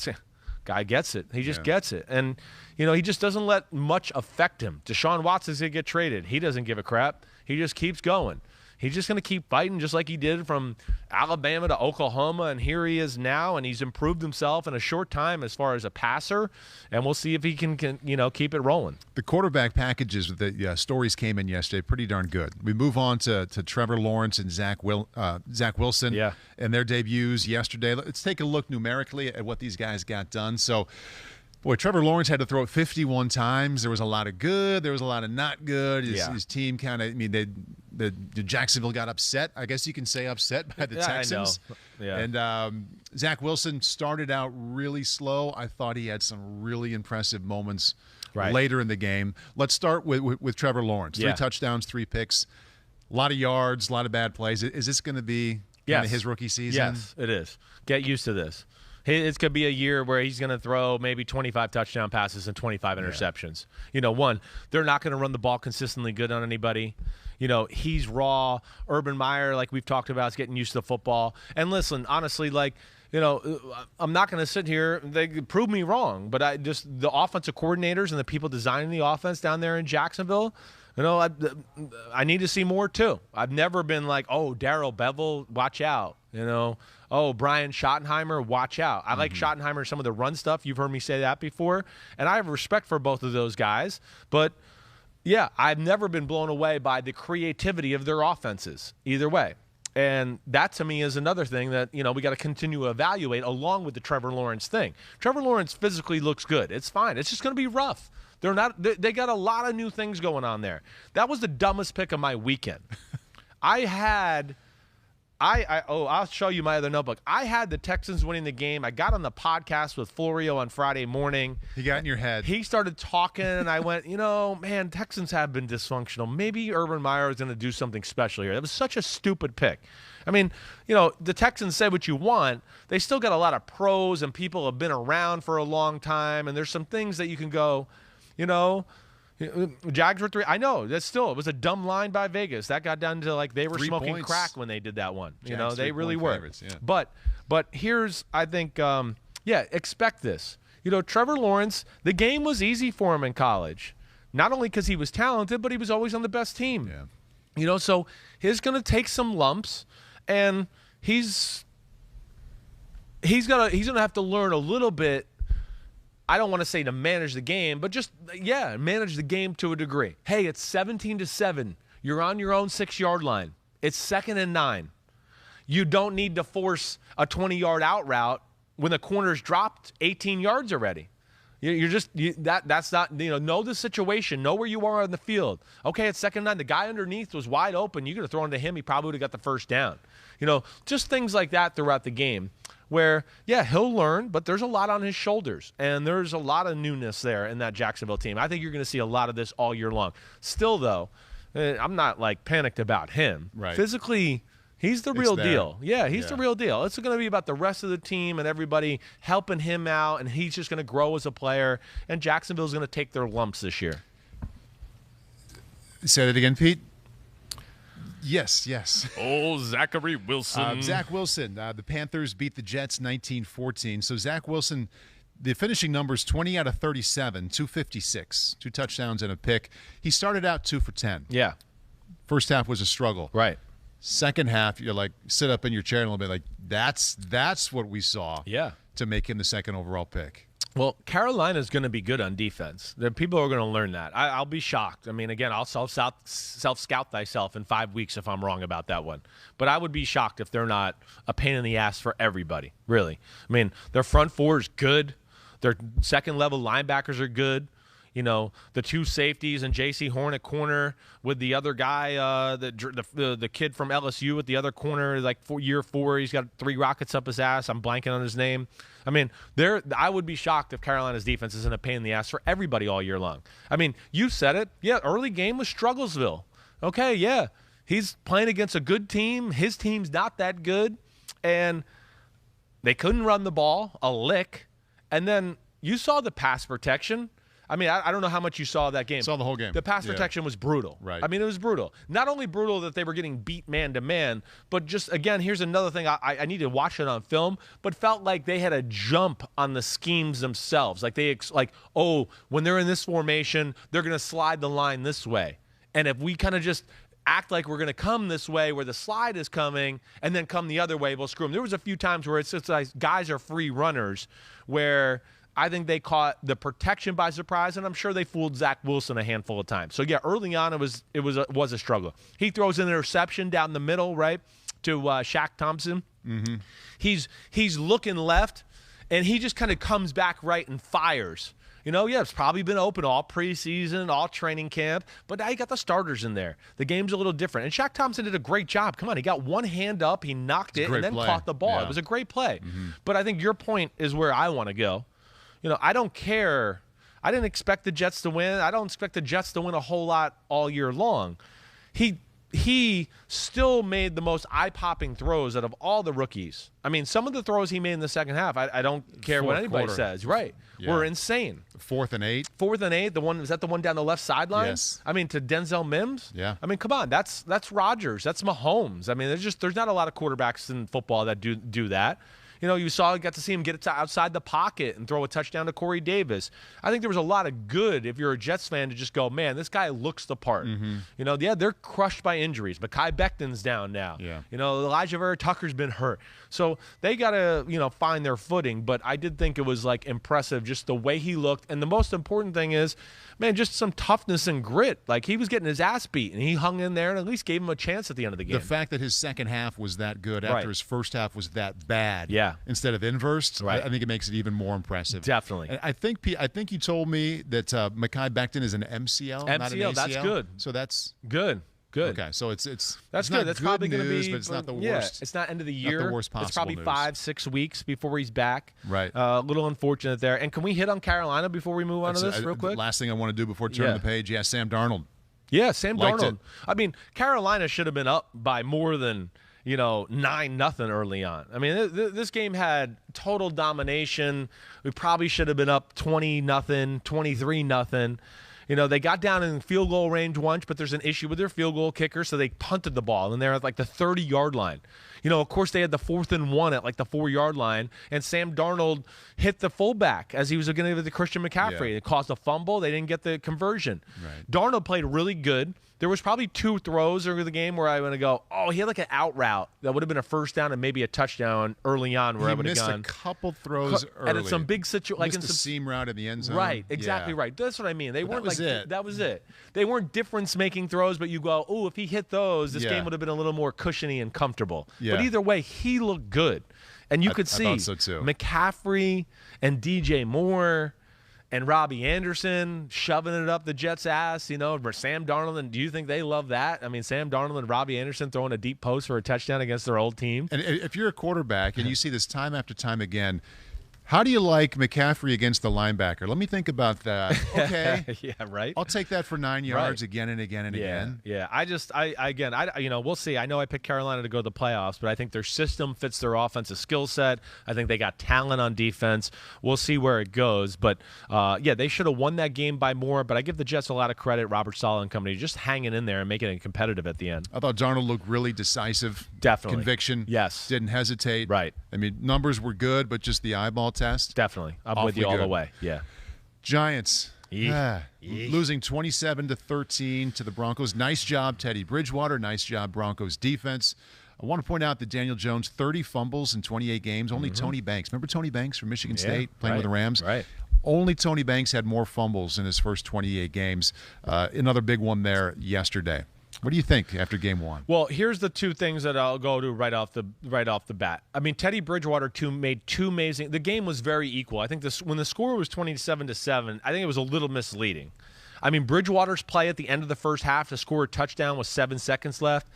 guy gets it. He just gets it. And, you know, he just doesn't let much affect him. Deshaun Watson's going to get traded. He doesn't give a crap. He just keeps going. He's just going to keep fighting just like he did from Alabama to Oklahoma, and here he is now, and he's improved himself in a short time as far as a passer, and we'll see if he can keep it rolling. The quarterback packages, the stories came in yesterday, pretty darn good. We move on to Trevor Lawrence and Zach Wilson and their debuts yesterday. Let's take a look numerically at what these guys got done. So, boy, Trevor Lawrence had to throw it 51 times. There was a lot of good. There was a lot of not good. His team kind of, the Jacksonville got upset. I guess you can say upset by the Texans. I know. Yeah. And Zach Wilson started out really slow. I thought he had some really impressive moments later in the game. Let's start with Trevor Lawrence. 3 touchdowns, 3 picks, a lot of yards, a lot of bad plays. Is this going to be kind of his rookie season? Yes, it is. Get used to this. It's going to be a year where he's going to throw maybe 25 touchdown passes and 25 interceptions. They're not going to run the ball consistently good on anybody. He's raw. Urban Meyer, like we've talked about, is getting used to the football. And listen, honestly, I'm not going to sit here. They prove me wrong, but the offensive coordinators and the people designing the offense down there in Jacksonville, I need to see more too. I've never been like, oh, Darrell Bevell, watch out. Oh, Brian Schottenheimer, watch out. I like Schottenheimer, some of the run stuff. You've heard me say that before. And I have respect for both of those guys. But, yeah, I've never been blown away by the creativity of their offenses either way. And that, to me, is another thing that, we got to continue to evaluate along with the Trevor Lawrence thing. Trevor Lawrence physically looks good. It's fine. It's just going to be rough. They got a lot of new things going on there. That was the dumbest pick of my weekend. I'll show you my other notebook. I had the Texans winning the game. I got on the podcast with Florio on Friday morning. He got in your head. He started talking, and I went, man, Texans have been dysfunctional. Maybe Urban Meyer is going to do something special here. That was such a stupid pick. I mean, the Texans say what you want. They still got a lot of pros, and people have been around for a long time, and there's some things that you can go, Jags were 3. I know. It was a dumb line by Vegas. That got down to they were 3 smoking points. crack when they did that one. Jags They really were. Favorites, yeah. But here's, I think, expect this. Trevor Lawrence, the game was easy for him in college. Not only because he was talented, but he was always on the best team. Yeah. So he's going to take some lumps, and he's going to have to learn a little bit. I don't want to say to manage the game, but just, manage the game to a degree. Hey, it's 17-7. You're on your own 6-yard line. It's 2nd and 9. You don't need to force a 20-yard out route when the corner's dropped 18 yards already. That's not, know the situation. Know where you are on the field. Okay, it's 2nd and 9. The guy underneath was wide open. You could have thrown to him. He probably would have got the first down. Just things like that throughout the game. Where, he'll learn, but there's a lot on his shoulders, and there's a lot of newness there in that Jacksonville team. I think you're going to see a lot of this all year long. Still, though, I'm not, panicked about him. Right. Physically, he's the real deal. Yeah, he's the real deal. It's going to be about the rest of the team and everybody helping him out, and he's just going to grow as a player, and Jacksonville's going to take their lumps this year. Say it again, Pete. Yes. Oh, Zachary Wilson. Zach Wilson. The Panthers beat the Jets 19-14. So Zach Wilson, the finishing numbers 20 out of 37, 256, 2 touchdowns and a pick. He started out 2 for 10. Yeah. First half was a struggle. Right. Second half, you're sit up in your chair and a little bit that's what we saw. Yeah. To make him the 2nd overall pick. Well, Carolina's going to be good on defense. The people are going to learn that. I'll be shocked. I mean, again, I'll self-scout thyself in 5 weeks if I'm wrong about that one. But I would be shocked if they're not a pain in the ass for everybody, really. I mean, their front 4 is good. Their second-level linebackers are good. The 2 safeties and J.C. Horn at corner with the other guy, the kid from LSU at the other corner, year 4. He's got 3 rockets up his ass. I'm blanking on his name. I mean, I would be shocked if Carolina's defense isn't a pain in the ass for everybody all year long. I mean, you said it. Yeah, early game was Strugglesville. Okay, yeah. He's playing against a good team. His team's not that good. And they couldn't run the ball a lick. And then you saw the pass protection. I mean, I don't know how much you saw that game. Saw the whole game. The pass protection was brutal. Right. I mean, it was brutal. Not only brutal that they were getting beat man-to-man, but just, again, here's another thing. I need to watch it on film, but felt like they had a jump on the schemes themselves. When they're in this formation, they're going to slide the line this way. And if we kind of just act like we're going to come this way where the slide is coming and then come the other way, we'll screw them. There was a few times where it's like guys are free runners where I think they caught the protection by surprise, and I'm sure they fooled Zach Wilson a handful of times. So, yeah, early on it was a struggle. He throws an interception down the middle, right, to Shaq Thompson. Mm-hmm. He's looking left, and he just kind of comes back right and fires. It's probably been open all preseason, all training camp, but now you got the starters in there. The game's a little different. And Shaq Thompson did a great job. Come on, he got one hand up, he knocked it, and then caught the ball. Yeah. It was a great play. Mm-hmm. But I think your point is where I want to go. I don't care. I didn't expect the Jets to win. I don't expect the Jets to win a whole lot all year long. He still made the most eye-popping throws out of all the rookies. I mean, some of the throws he made in the second half, I don't care what anybody says. Right. Yeah. Were insane. 4th and 8. 4th and 8. Was that the one down the left sideline? Yes. I mean, to Denzel Mims? Yeah. I mean, come on. That's Rodgers. That's Mahomes. I mean, there's not a lot of quarterbacks in football that do that. You got to see him get it to outside the pocket and throw a touchdown to Corey Davis. I think there was a lot of good, if you're a Jets fan, to just go, man, this guy looks the part. Mm-hmm. They're crushed by injuries. Mekhi Becton's down now. Yeah. Elijah Vera Tucker's been hurt. So they got to, find their footing. But I did think it was, impressive just the way he looked. And the most important thing is, man, just some toughness and grit. Like, he was getting his ass beat, and he hung in there and at least gave him a chance at the end of the game. The fact that his second half was that good after his first half was that bad, instead of inversed, I think it makes it even more impressive. Definitely. And I think you told me that Mekhi Becton is an MCL, not an ACL. That's good. So that's good. Okay, so it's that's not good. That's good probably going to news, be, but it's not the worst. It's not end of the year. Not the worst possible It's probably news. 5-6 weeks before he's back. Right. A little unfortunate there. And can we hit on Carolina before we move on to this real quick? Last thing I want to do before turning the page. Yeah, Sam Darnold. Yeah, Sam Liked Darnold. it. I mean, Carolina should have been up by more than 9-0 early on. I mean, this game had total domination. We probably should have been up 20-0, 23-0. They got down in field goal range once, but there's an issue with their field goal kicker, so they punted the ball, and they're at the 30-yard line. Of course, they had the 4th and 1 at the 4-yard line, and Sam Darnold hit the fullback as he was going to give it to Christian McCaffrey. Yeah. It caused a fumble. They didn't get the conversion. Right. Darnold played really good. There was probably 2 throws over the game where I want to go, he had an out route that would have been a first down and maybe a touchdown early on where I would have gone. He missed a couple throws early. And it's some big situation. Missed a seam route in the end zone. Right, exactly right. That's what I mean. They weren't that was it. They weren't difference-making throws, but you go, if he hit those, this game would have been a little more cushiony and comfortable. Yeah. But either way, he looked good. And you could see I thought so too. McCaffrey and DJ Moore and Robbie Anderson shoving it up the Jets' ass, Sam Darnold. And do you think they love that? I mean, Sam Darnold and Robbie Anderson throwing a deep post for a touchdown against their old team. And if you're a quarterback and you see this time after time again, how do you like McCaffrey against the linebacker? Let me think about that. Okay. Yeah, right. I'll take that for 9 yards again and again and again. Yeah. We'll see. I know I picked Carolina to go to the playoffs, but I think their system fits their offensive skill set. I think they got talent on defense. We'll see where it goes. But, they should have won that game by more. But I give the Jets a lot of credit, Robert Saleh and company, just hanging in there and making it competitive at the end. I thought Darnold looked really decisive. Definitely. Conviction. Yes. Didn't hesitate. Right. I mean, numbers were good, but just the eyeball test. Definitely. I'm with you all the way. Yeah. Giants. Losing 27-13 to the Broncos. Nice job, Teddy Bridgewater. Nice job, Broncos defense. I want to point out that Daniel Jones, 30 fumbles in 28 games. Only Tony Banks. Remember Tony Banks from Michigan State playing with the Rams? Right. Only Tony Banks had more fumbles in his first 28 games. Another big one there yesterday. What do you think after game one? Well, here's the 2 things that I'll go to right off the bat. I mean, Teddy Bridgewater made 2 amazing. The game was very equal. I think when the score was 27-7, I think it was a little misleading. I mean, Bridgewater's play at the end of the first half to score a touchdown with 7 seconds left.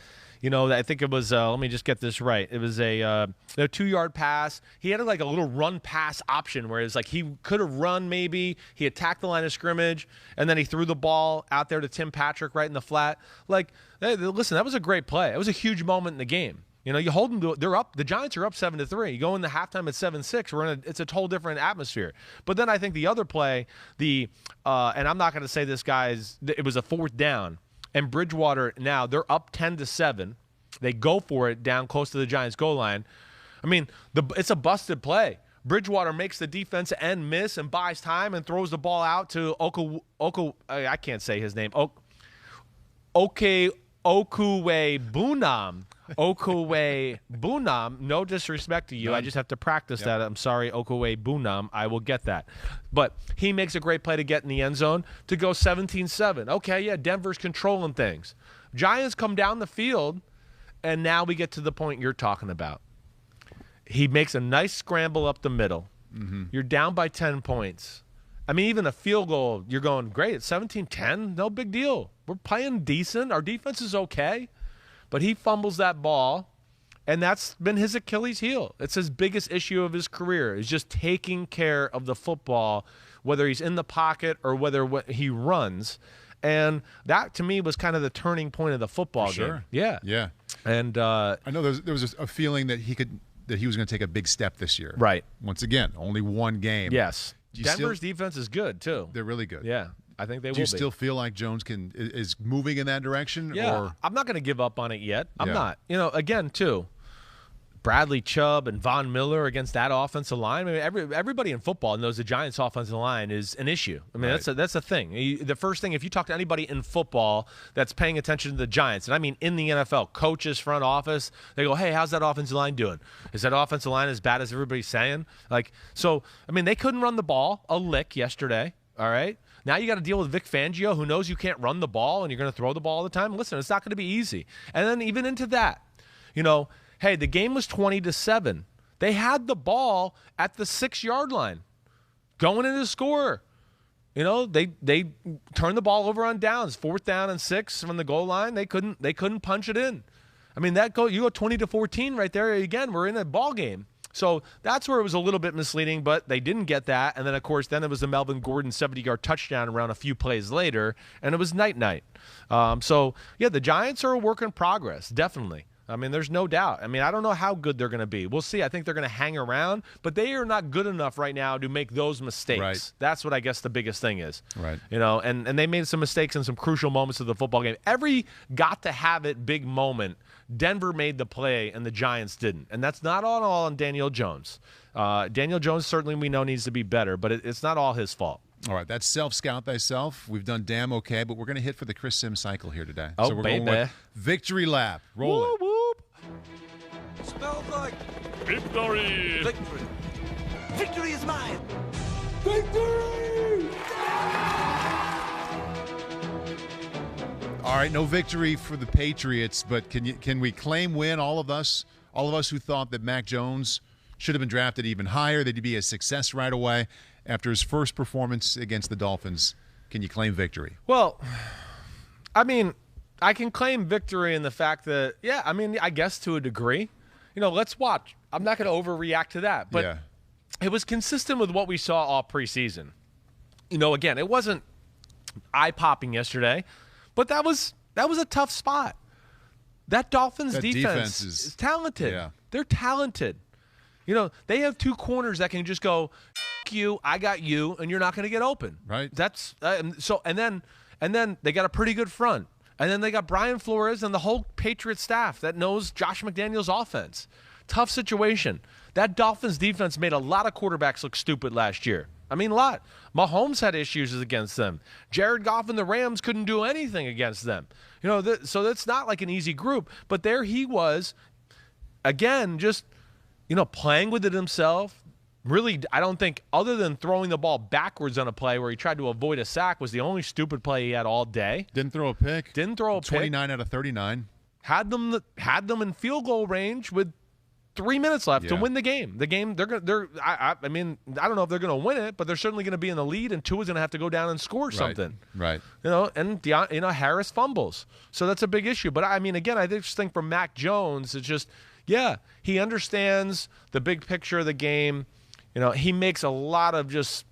I think it was, let me just get this right. It was a 2-yard pass. He had a little run pass option where it's he could have run maybe. He attacked the line of scrimmage, and then he threw the ball out there to Tim Patrick right in the flat. Listen, that was a great play. It was a huge moment in the game. You hold them to, they're up. The Giants are up 7-3. You go in the halftime at 7-6. It's a total different atmosphere. But then I think the other play, and I'm not going to say this it was a 4th down. And Bridgewater now, they're up 10-7. They go for it down close to the Giants' goal line. I mean, it's a busted play. Bridgewater makes the defense end miss and buys time and throws the ball out to I can't say his name. Okwuegbunam. Okwuegbunam. No disrespect to you. I just have to practice that. I'm sorry, Okwuegbunam. I will get that. But he makes a great play to get in the end zone to go 17-7. Okay, yeah, Denver's controlling things. Giants come down the field, and now we get to the point you're talking about. He makes a nice scramble up the middle. Mm-hmm. You're down by 10 points. I mean, even a field goal, you're going, great, it's 17-10, no big deal. We're playing decent. Our defense is okay. But he fumbles that ball, and that's been his Achilles heel. It's his biggest issue of his career, is just taking care of the football, whether he's in the pocket or whether he runs. And that, to me, was kind of the turning point of the football game. Yeah. Yeah. And I know there was a feeling that he was going to take a big step this year. Right. Once again, only one game. Yes. Denver's defense is good, too. They're really good. Yeah. I think they will be. Do you still feel like Jones is moving in that direction? Yeah. Or? I'm not going to give up on it yet. I'm not. Again, too, Bradley Chubb and Von Miller against that offensive line. I mean, everybody in football knows the Giants' offensive line is an issue. I mean, that's a thing. The first thing, if you talk to anybody in football that's paying attention to the Giants, and I mean in the NFL, coaches, front office, they go, hey, how's that offensive line doing? Is that offensive line as bad as everybody's saying? They couldn't run the ball a lick yesterday, all right? Now you got to deal with Vic Fangio, who knows you can't run the ball and you're going to throw the ball all the time. Listen, it's not going to be easy. And then even into that, hey, the game was 20-7. They had the ball at the 6-yard line, going into the score. They turned the ball over on downs, 4th down and 6 from the goal line. They couldn't punch it in. I mean, you go 20-14 right there. Again, we're in a ball game. So that's where it was a little bit misleading, but they didn't get that. And then, of course, it was the Melvin Gordon 70-yard touchdown around a few plays later, and it was night-night. The Giants are a work in progress, definitely. I mean, there's no doubt. I mean, I don't know how good they're going to be. We'll see. I think they're going to hang around, but they are not good enough right now to make those mistakes. Right. That's what I guess the biggest thing is. Right. And they made some mistakes in some crucial moments of the football game. Every got-to-have-it big moment, Denver made the play and the Giants didn't. And that's not all on Daniel Jones. Daniel Jones certainly we know needs to be better, but it's not all his fault. All right, that's Self-Scout Thyself. We've done damn okay, but we're going to hit for the Chris Sims cycle here today. Oh, so we're baby. going with Victory Lap. Roll it. Whoop. Smells like Victory. victory. Victory is mine. Victory! All right, no victory for the Patriots, but can we claim win? All of us who thought that Mac Jones should have been drafted even higher, that he'd be a success right away after his first performance against the Dolphins. Can you claim victory? Well, I mean, I can claim victory in the fact that, I guess to a degree. Let's watch. I'm not going to overreact to that, but it was consistent with what we saw all preseason. Again, it wasn't eye-popping yesterday, but that was a tough spot. That Dolphins defense is talented. Yeah. They're talented. They have 2 corners that can just go, you, I got you, and you're not going to get open. Right. That's and then they got a pretty good front. And then they got Brian Flores and the whole Patriots staff that knows Josh McDaniels' offense. Tough situation. That Dolphins defense made a lot of quarterbacks look stupid last year. I mean, a lot. Mahomes had issues against them. Jared Goff and the Rams couldn't do anything against them. So that's not like an easy group. But there he was, again, just, playing with it himself. Really, I don't think, other than throwing the ball backwards on a play where he tried to avoid a sack, was the only stupid play he had all day. Didn't throw a pick. 29 out of 39. Had them in field goal range with 3 minutes left to win the game. The game, I don't know if they're going to win it, but they're certainly going to be in the lead, and Tua's going to have to go down and score something. Right. And Harris fumbles. So that's a big issue. But again, I just think for Mac Jones, it's just, he understands the big picture of the game. He makes a lot of just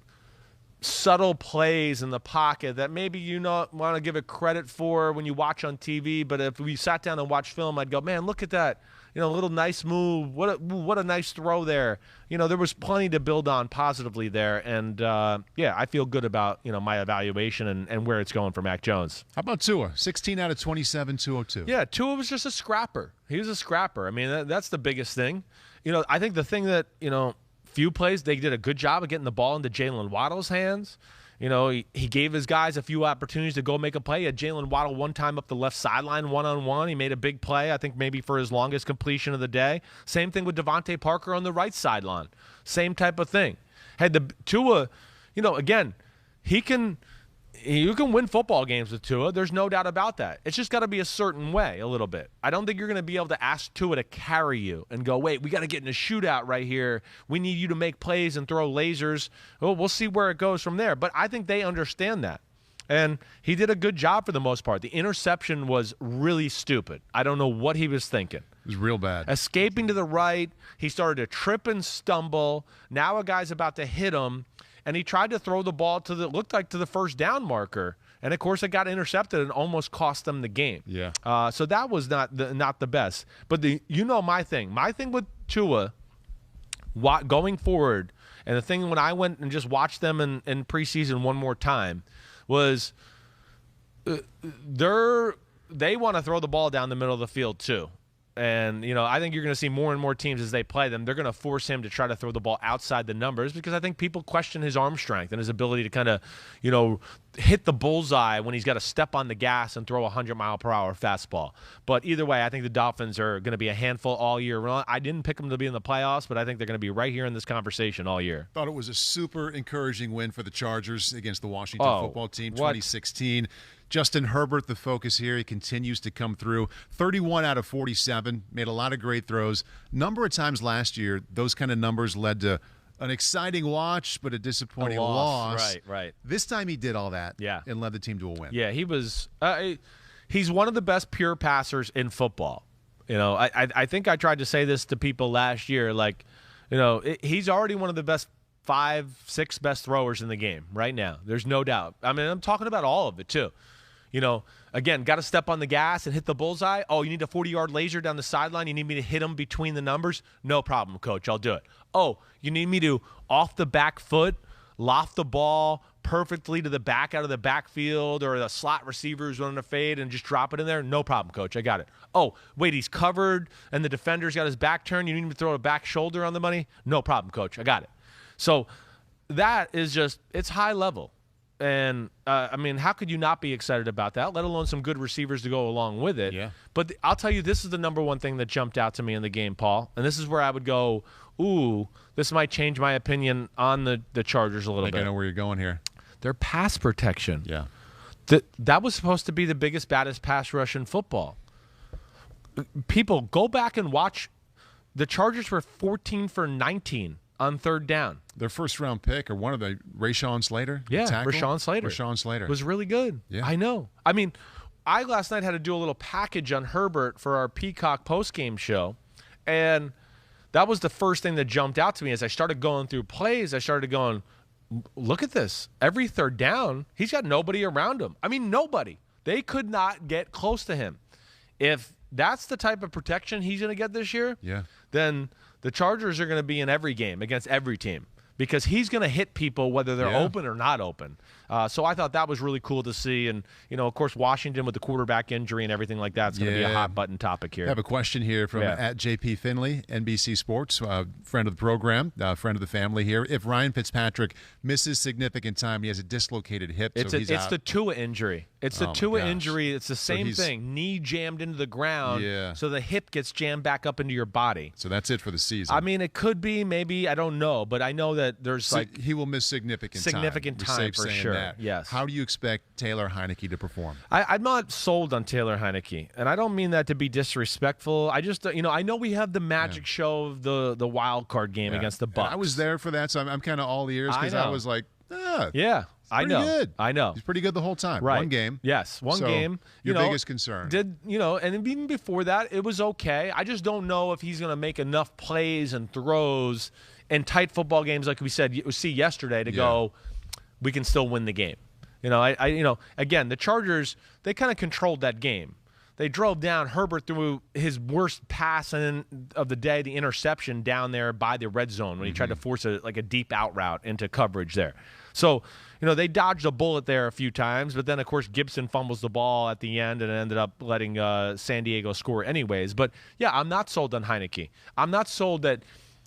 subtle plays in the pocket that maybe you not want to give it credit for when you watch on TV. But if we sat down and watched film, I'd go, man, look at that. Little nice move. What a nice throw there. There was plenty to build on positively there. And, I feel good about, my evaluation and where it's going for Mac Jones. How about Tua? 16 out of 27, 202. Yeah, Tua was just a scrapper. He was a scrapper. I mean, that's the biggest thing. I think the thing that, few plays, they did a good job of getting the ball into Jalen Waddle's hands. He gave his guys a few opportunities to go make a play. He had Jalen Waddle one time up the left sideline one-on-one. He made a big play, I think maybe for his longest completion of the day. Same thing with Devontae Parker on the right sideline. Same type of thing. Had the Tua, again, you can win football games with Tua. There's no doubt about that. It's just got to be a certain way a little bit. I don't think you're going to be able to ask Tua to carry you and go, wait, we got to get in a shootout right here. We need you to make plays and throw lasers. Well, we'll see where it goes from there. But I think they understand that. And he did a good job for the most part. The interception was really stupid. I don't know what he was thinking. It was real bad. Escaping to the right. He started to trip and stumble. Now a guy's about to hit him. And he tried to throw the ball to the first down marker. And, of course, it got intercepted and almost cost them the game. Yeah. So that was not the best. But my thing. My thing with Tua going forward, and the thing when I went and just watched them in preseason one more time, was they want to throw the ball down the middle of the field too. And, I think you're going to see more and more teams as they play them. They're going to force him to try to throw the ball outside the numbers because I think people question his arm strength and his ability to kind of, hit the bullseye when he's got to step on the gas and throw a 100-mile-per-hour fastball. But either way, I think the Dolphins are going to be a handful all year long. I didn't pick them to be in the playoffs, but I think they're going to be right here in this conversation all year. Thought it was a super encouraging win for the Chargers against the Washington football team, 2016. Justin Herbert, the focus here. He continues to come through. 31 out of 47, made a lot of great throws. Number of times last year, those kind of numbers led to an exciting watch, but a disappointing loss. Right. This time he did all that and led the team to a win. Yeah, he was he's one of the best pure passers in football. I think I tried to say this to people last year. He's already one of the best 5-6 best throwers in the game right now. There's no doubt. I mean, I'm talking about all of it too. Again, got to step on the gas and hit the bullseye. Oh, you need a 40-yard laser down the sideline. You need me to hit him between the numbers? No problem, coach. I'll do it. Oh, you need me to, off the back foot, loft the ball perfectly to the back out of the backfield, or the slot receivers running a fade and just drop it in there? No problem, coach. I got it. Oh, wait, he's covered and the defender's got his back turned. You need me to throw a back shoulder on the money? No problem, coach. I got it. So that is just, it's high level. And, how could you not be excited about that, let alone some good receivers to go along with it? Yeah. But I'll tell you, this is the number one thing that jumped out to me in the game, Paul. And this is where I would go, ooh, this might change my opinion on the Chargers a little bit. I know where you're going here. Their pass protection. Yeah. That was supposed to be the biggest, baddest pass rush in football. People, go back and watch. The Chargers were 14 for 19 on third down. Their first-round pick, or one of the, Rashawn Slater? Yeah, tackle? Rashawn Slater. Was really good. Yeah. I know. I last night had to do a little package on Herbert for our Peacock postgame show, and that was the first thing that jumped out to me as I started going through plays. I started going, look at this. Every third down, he's got nobody around him. Nobody. They could not get close to him. If that's the type of protection he's going to get this year, then the Chargers are going to be in every game against every team, because he's going to hit people whether they're open or not open. So I thought that was really cool to see. And, of course, Washington with the quarterback injury and everything like that is going to be a hot-button topic here. I have a question here from at JP Finley, NBC Sports, friend of the program, friend of the family here. If Ryan Fitzpatrick misses significant time, he has a dislocated hip, it's the Tua injury. It's the Tua injury. It's the same thing. Knee jammed into the ground, so the hip gets jammed back up into your body. So that's it for the season. It could be, maybe, I don't know. But I know that there's he will miss significant time for sure. That. Yes. How do you expect Taylor Heineke to perform? I'm not sold on Taylor Heineke, and I don't mean that to be disrespectful. I just, I know we have the magic show of the wild card game against the Bucs. I was there for that, so I'm kind of all ears, because I was like, I know. Good. I know. He's pretty good the whole time. Right. One game. Yes, one game. Your biggest concern. And even before that, it was okay. I just don't know if he's going to make enough plays and throws in tight football games like we see yesterday to go, we can still win the game. Again, the Chargers, they kind of controlled that game. They drove down. Herbert threw his worst pass of the day, the interception down there by the red zone when he tried to force a deep out route into coverage there. So, they dodged a bullet there a few times, but then, of course, Gibson fumbles the ball at the end and ended up letting San Diego score anyways. But, I'm not sold on Heineke. I'm not sold that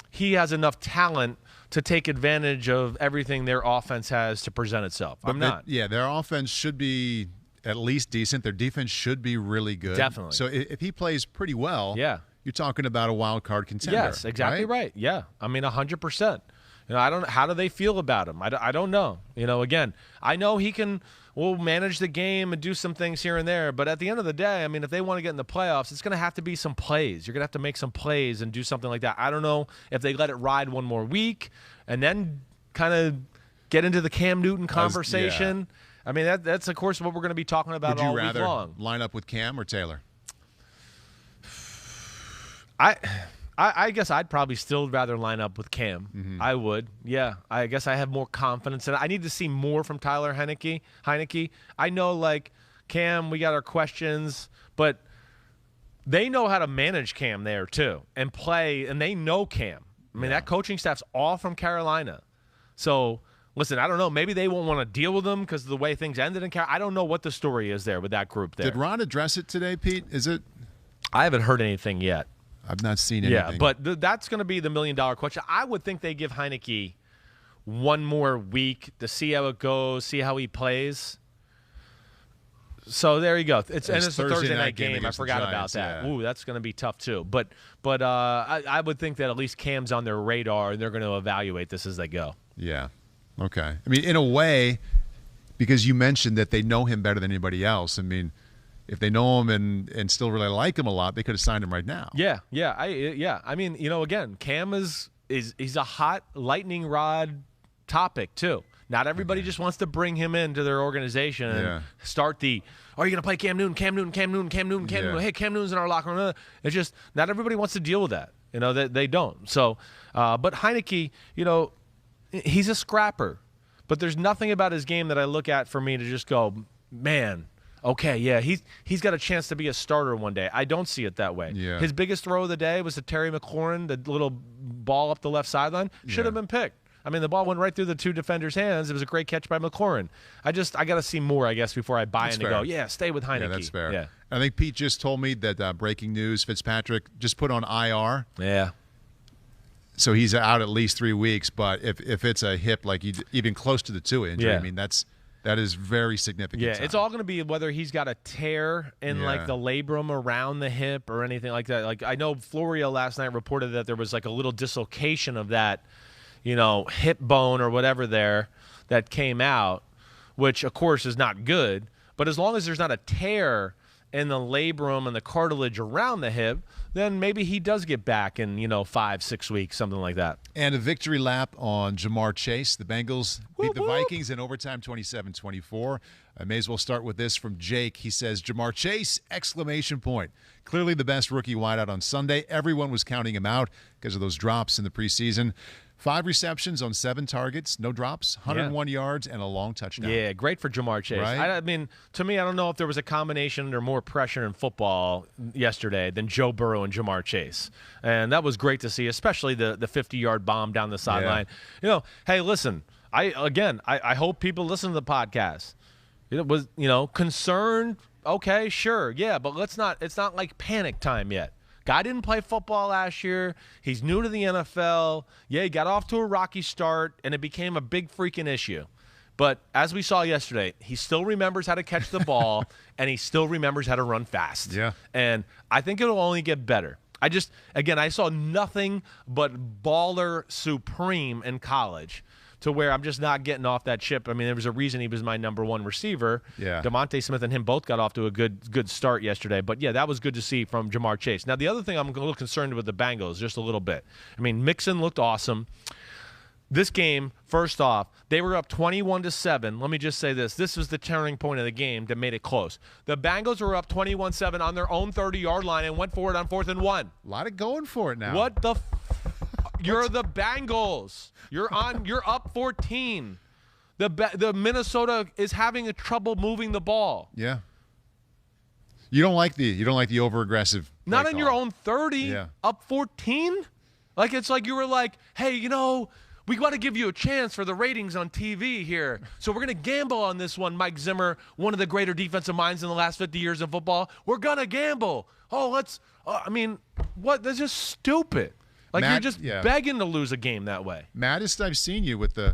he has enough talent to take advantage of everything their offense has to present itself. I'm not. Yeah, their offense should be at least decent. Their defense should be really good. Definitely. So if he plays pretty well, yeah, you're talking about a wild card contender. Yes, exactly right. Yeah, I mean 100%. I don't. How do they feel about him? I don't know. Again, I know he will manage the game and do some things here and there. But at the end of the day, I mean, if they want to get in the playoffs, it's going to have to be some plays. You're going to have to make some plays and do something like that. I don't know if they let it ride one more week and then kind of get into the Cam Newton conversation. I mean, that's, of course, what we're going to be talking about all week long. Would you rather line up with Cam or Taylor? I guess I'd probably still rather line up with Cam. Mm-hmm. I would. Yeah. I guess I have more confidence in it. I need to see more from Tyler Heineke. I know, like, Cam, we got our questions, but they know how to manage Cam there, too, and play, and they know Cam. I mean, that coaching staff's all from Carolina. So, listen, I don't know. Maybe they won't want to deal with them because of the way things ended in Carolina. I don't know what the story is there with that group there. Did Ron address it today, Pete? Is it? I haven't heard anything yet. I've not seen anything. Yeah, but that's going to be the million-dollar question. I would think they give Heineke one more week to see how it goes, see how he plays. So there you go. It's a Thursday night game. I forgot about that. Yeah. Ooh, that's going to be tough too. But I would think that at least Cam's on their radar, and they're going to evaluate this as they go. Yeah. Okay. I mean, in a way, because you mentioned that they know him better than anybody else. I mean, if they know him and still really like him a lot, they could have signed him right now. Yeah. I mean, again, Cam he's a hot lightning rod topic too. Not everybody just wants to bring him into their organization and start are you going to play Cam Newton? Hey, Cam Newton's in our locker room. It's just not everybody wants to deal with that. They don't. So, but Heineke, he's a scrapper. But there's nothing about his game that I look at for me to just go, man, okay, yeah, he's got a chance to be a starter one day. I don't see it that way. Yeah. His biggest throw of the day was to Terry McLaurin, the little ball up the left sideline. Should have been picked. I mean, the ball went right through the two defenders' hands. It was a great catch by McLaurin. I got to see more, I guess, before I buy in and go, yeah, stay with Heineke. Yeah, that's fair. Yeah. I think Pete just told me that breaking news, Fitzpatrick just put on IR. Yeah. So he's out at least 3 weeks, but if it's a hip, like even close to the 2 injury, I mean, that is very significant. Yeah, time. It's all going to be whether he's got a tear in like the labrum around the hip or anything like that. Like I know Florio last night reported that there was like a little dislocation of that, hip bone or whatever there that came out, which of course is not good. But as long as there's not a tear in the labrum and the cartilage around the hip, then maybe he does get back in 5-6 weeks, something like that. And a victory lap on Jamar Chase. The Bengals beat the Vikings in overtime 27-24. I may as well start with this from Jake. He says, Jamar Chase, ! Clearly the best rookie wideout on Sunday. Everyone was counting him out because of those drops in the preseason. 5 receptions on 7 targets, no drops, 101 yards, and a long touchdown. Yeah, great for Jamar Chase. Right? I mean, to me, I don't know if there was a combination or more pressure in football yesterday than Joe Burrow and Jamar Chase. And that was great to see, especially the 50-yard bomb down the sideline. Hey, listen, I hope people listen to the podcast. It was, concerned, okay, sure, yeah, but it's not like panic time yet. Guy didn't play football last year. He's new to the NFL. Yeah, he got off to a rocky start, and it became a big freaking issue. But as we saw yesterday, he still remembers how to catch the ball, and he still remembers how to run fast. Yeah. And I think it'll only get better. I saw nothing but baller supreme in college to where I'm just not getting off that ship. I mean, there was a reason he was my number one receiver. Yeah. DeVonta Smith and him both got off to a good start yesterday. But, yeah, that was good to see from Jamar Chase. Now, the other thing I'm a little concerned with the Bengals, just a little bit. I mean, Mixon looked awesome. This game, first off, they were up 21-7. Let me just say this. This was the turning point of the game that made it close. The Bengals were up 21-7 on their own 30-yard line and went for it on 4th and 1. A lot of going for it now. What the You're the Bengals. You're up 14. The Minnesota is having a trouble moving the ball. Yeah. You don't like the over aggressive. Not on your own 30. Yeah. Up 14. Like it's like you were like, hey, we got to give you a chance for the ratings on TV here. So we're going to gamble on this one, Mike Zimmer, one of the greater defensive minds in the last 50 years of football. We're going to gamble. Oh, what? That's just stupid. Like, you're just begging to lose a game that way. Maddest I've seen you with this.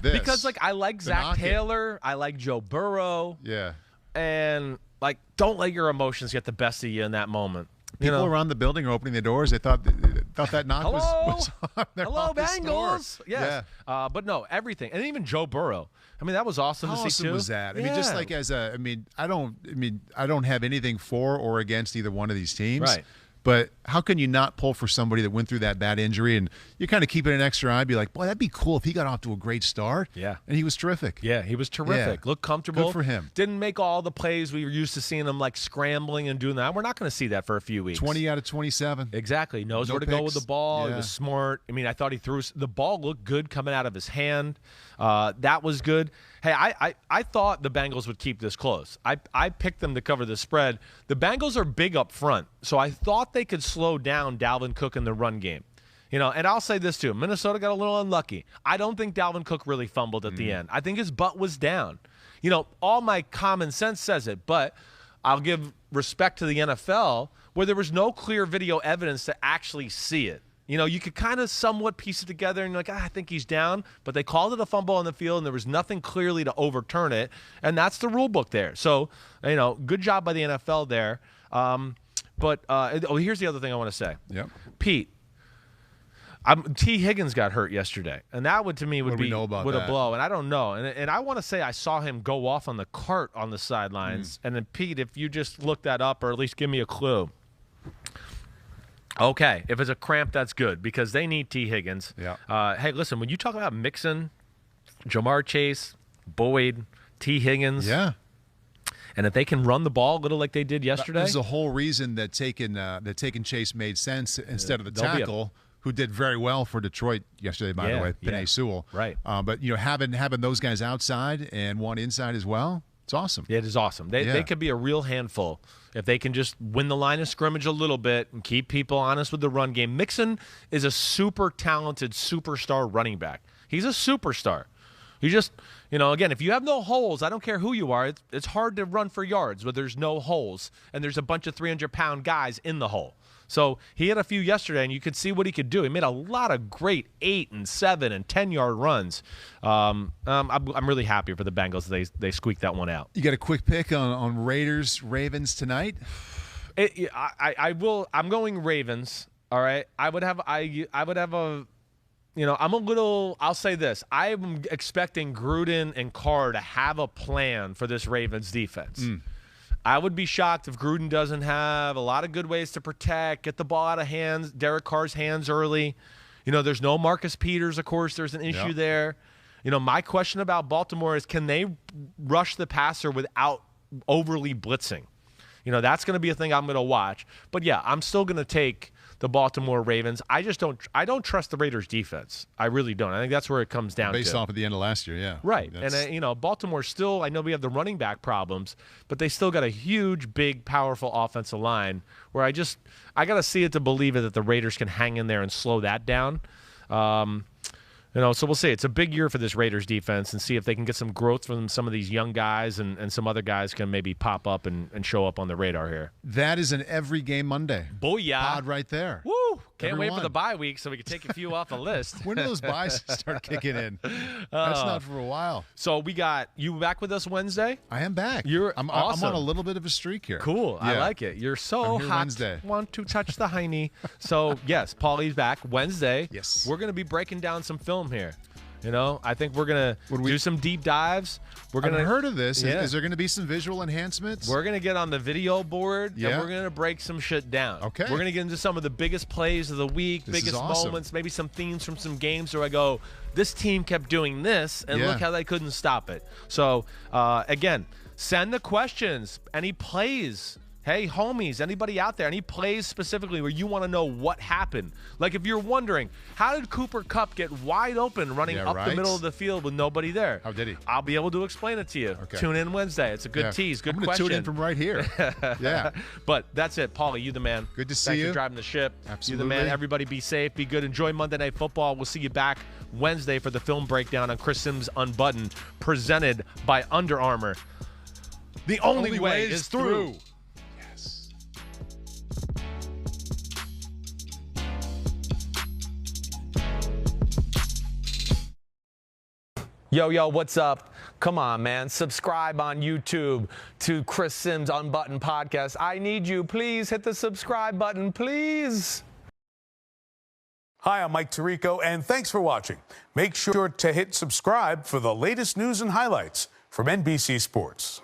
Because, like, I like Zac Taylor. I like Joe Burrow. Yeah. And, like, don't let your emotions get the best of you in that moment. People around the building are opening the doors. They thought that knock was on their Bengals. Yes. Yeah. But no, everything. And even Joe Burrow. I mean, that was awesome to see, too. How awesome was that? I mean, just like I don't have anything for or against either one of these teams. Right. But how can you not pull for somebody that went through that bad injury, and you're kind of keeping an extra eye, be like, boy, that'd be cool if he got off to a great start. Yeah. And he was terrific. Yeah, he was terrific. Yeah. Looked comfortable. Good for him. Didn't make all the plays we were used to seeing him, like, scrambling and doing that. We're not going to see that for a few weeks. 20 out of 27. Exactly. Knows where to go with the ball. He was smart. I mean, I thought he threw – the ball looked good coming out of his hand. That was good. Hey, I thought the Bengals would keep this close. I picked them to cover the spread. The Bengals are big up front, so I thought they could slow down Dalvin Cook in the run game. And I'll say this too. Minnesota got a little unlucky. I don't think Dalvin Cook really fumbled at the end. I think his butt was down. All my common sense says it, but I'll give respect to the NFL where there was no clear video evidence to actually see it. You could kind of somewhat piece it together, and you're like, I think he's down. But they called it a fumble on the field, and there was nothing clearly to overturn it. And that's the rule book there. So, good job by the NFL there. But here's the other thing I want to say. Yep. Pete, T. Higgins got hurt yesterday, and that would be a blow. And I don't know. And I want to say I saw him go off on the cart on the sidelines. And then, Pete, if you just look that up or at least give me a clue. Okay, if it's a cramp, that's good because they need T. Higgins. Yeah. Hey, listen, when you talk about Mixon, Jamar Chase, Boyd, T. Higgins, and if they can run the ball a little like they did yesterday, this is the whole reason that taking Chase made sense instead of the tackle, who did very well for Detroit yesterday, by the way, Penei Sewell. Right. But having those guys outside and one inside as well. It's awesome. It is awesome. They could be a real handful if they can just win the line of scrimmage a little bit and keep people honest with the run game. Mixon is a super talented superstar running back. He's a superstar. You just, again, if you have no holes, I don't care who you are, it's hard to run for yards where there's no holes and there's a bunch of 300-pound guys in the hole. So he had a few yesterday, and you could see what he could do. He made a lot of great 8 and 7 and 10-yard runs. I'm really happy for the Bengals. They squeaked that one out. You got a quick pick on Ravens tonight? I'm going Ravens. All right. I would have a. I'm a little. I'll say this. I'm expecting Gruden and Carr to have a plan for this Ravens defense. I would be shocked if Gruden doesn't have a lot of good ways to protect, get the ball out of Derek Carr's hands early. There's no Marcus Peters, of course. There's an issue there. My question about Baltimore is, can they rush the passer without overly blitzing? That's going to be a thing I'm going to watch. But, yeah, I'm still going to take the Baltimore Ravens. I don't trust the Raiders' defense. I really don't. I think that's where it comes down to. Based off at the end of last year, yeah. Right. And, Baltimore still, I know we have the running back problems, but they still got a huge, big, powerful offensive line where I got to see it to believe it that the Raiders can hang in there and slow that down. So we'll see. It's a big year for this Raiders defense and see if they can get some growth from some of these young guys and some other guys can maybe pop up and show up on the radar here. That is an every game Monday. Booyah. Pod right there. Woo! Can't wait for the bye week so we can take a few off the list. When do those buys start kicking in? That's not for a while. So we got you back with us Wednesday? I am back. I'm awesome. I'm on a little bit of a streak here. Cool. Yeah. I like it. You're so hot. Wednesday. Want to touch the hiney. So, yes, Paulie's back Wednesday. Yes. We're going to be breaking down some film here. I think we're going to do some deep dives. I've heard of this. Yeah. Is there going to be some visual enhancements? We're going to get on the video board, and we're going to break some shit down. Okay. We're going to get into some of the biggest plays of the week, biggest moments, maybe some themes from some games where I go, this team kept doing this, and look how they couldn't stop it. So, again, send the questions. Any plays? Hey, homies, anybody out there, any plays specifically where you want to know what happened? Like if you're wondering, how did Cooper Kupp get wide open running up the middle of the field with nobody there? How did he? I'll be able to explain it to you. Okay. Tune in Wednesday. It's a good tease. Good question. I'm going to tune in from right here. Yeah. But that's it. Paulie, you the man. Good to see you. Thanks for driving the ship. Absolutely. You the man. Everybody be safe. Be good. Enjoy Monday Night Football. We'll see you back Wednesday for the film breakdown on Chris Sims' Unbuttoned, presented by Under Armour. The only way is through. Yo, what's up? Come on, man. Subscribe on YouTube to Chris Sims' Unbuttoned podcast. I need you. Please hit the subscribe button, please. Hi, I'm Mike Tirico, and thanks for watching. Make sure to hit subscribe for the latest news and highlights from NBC Sports.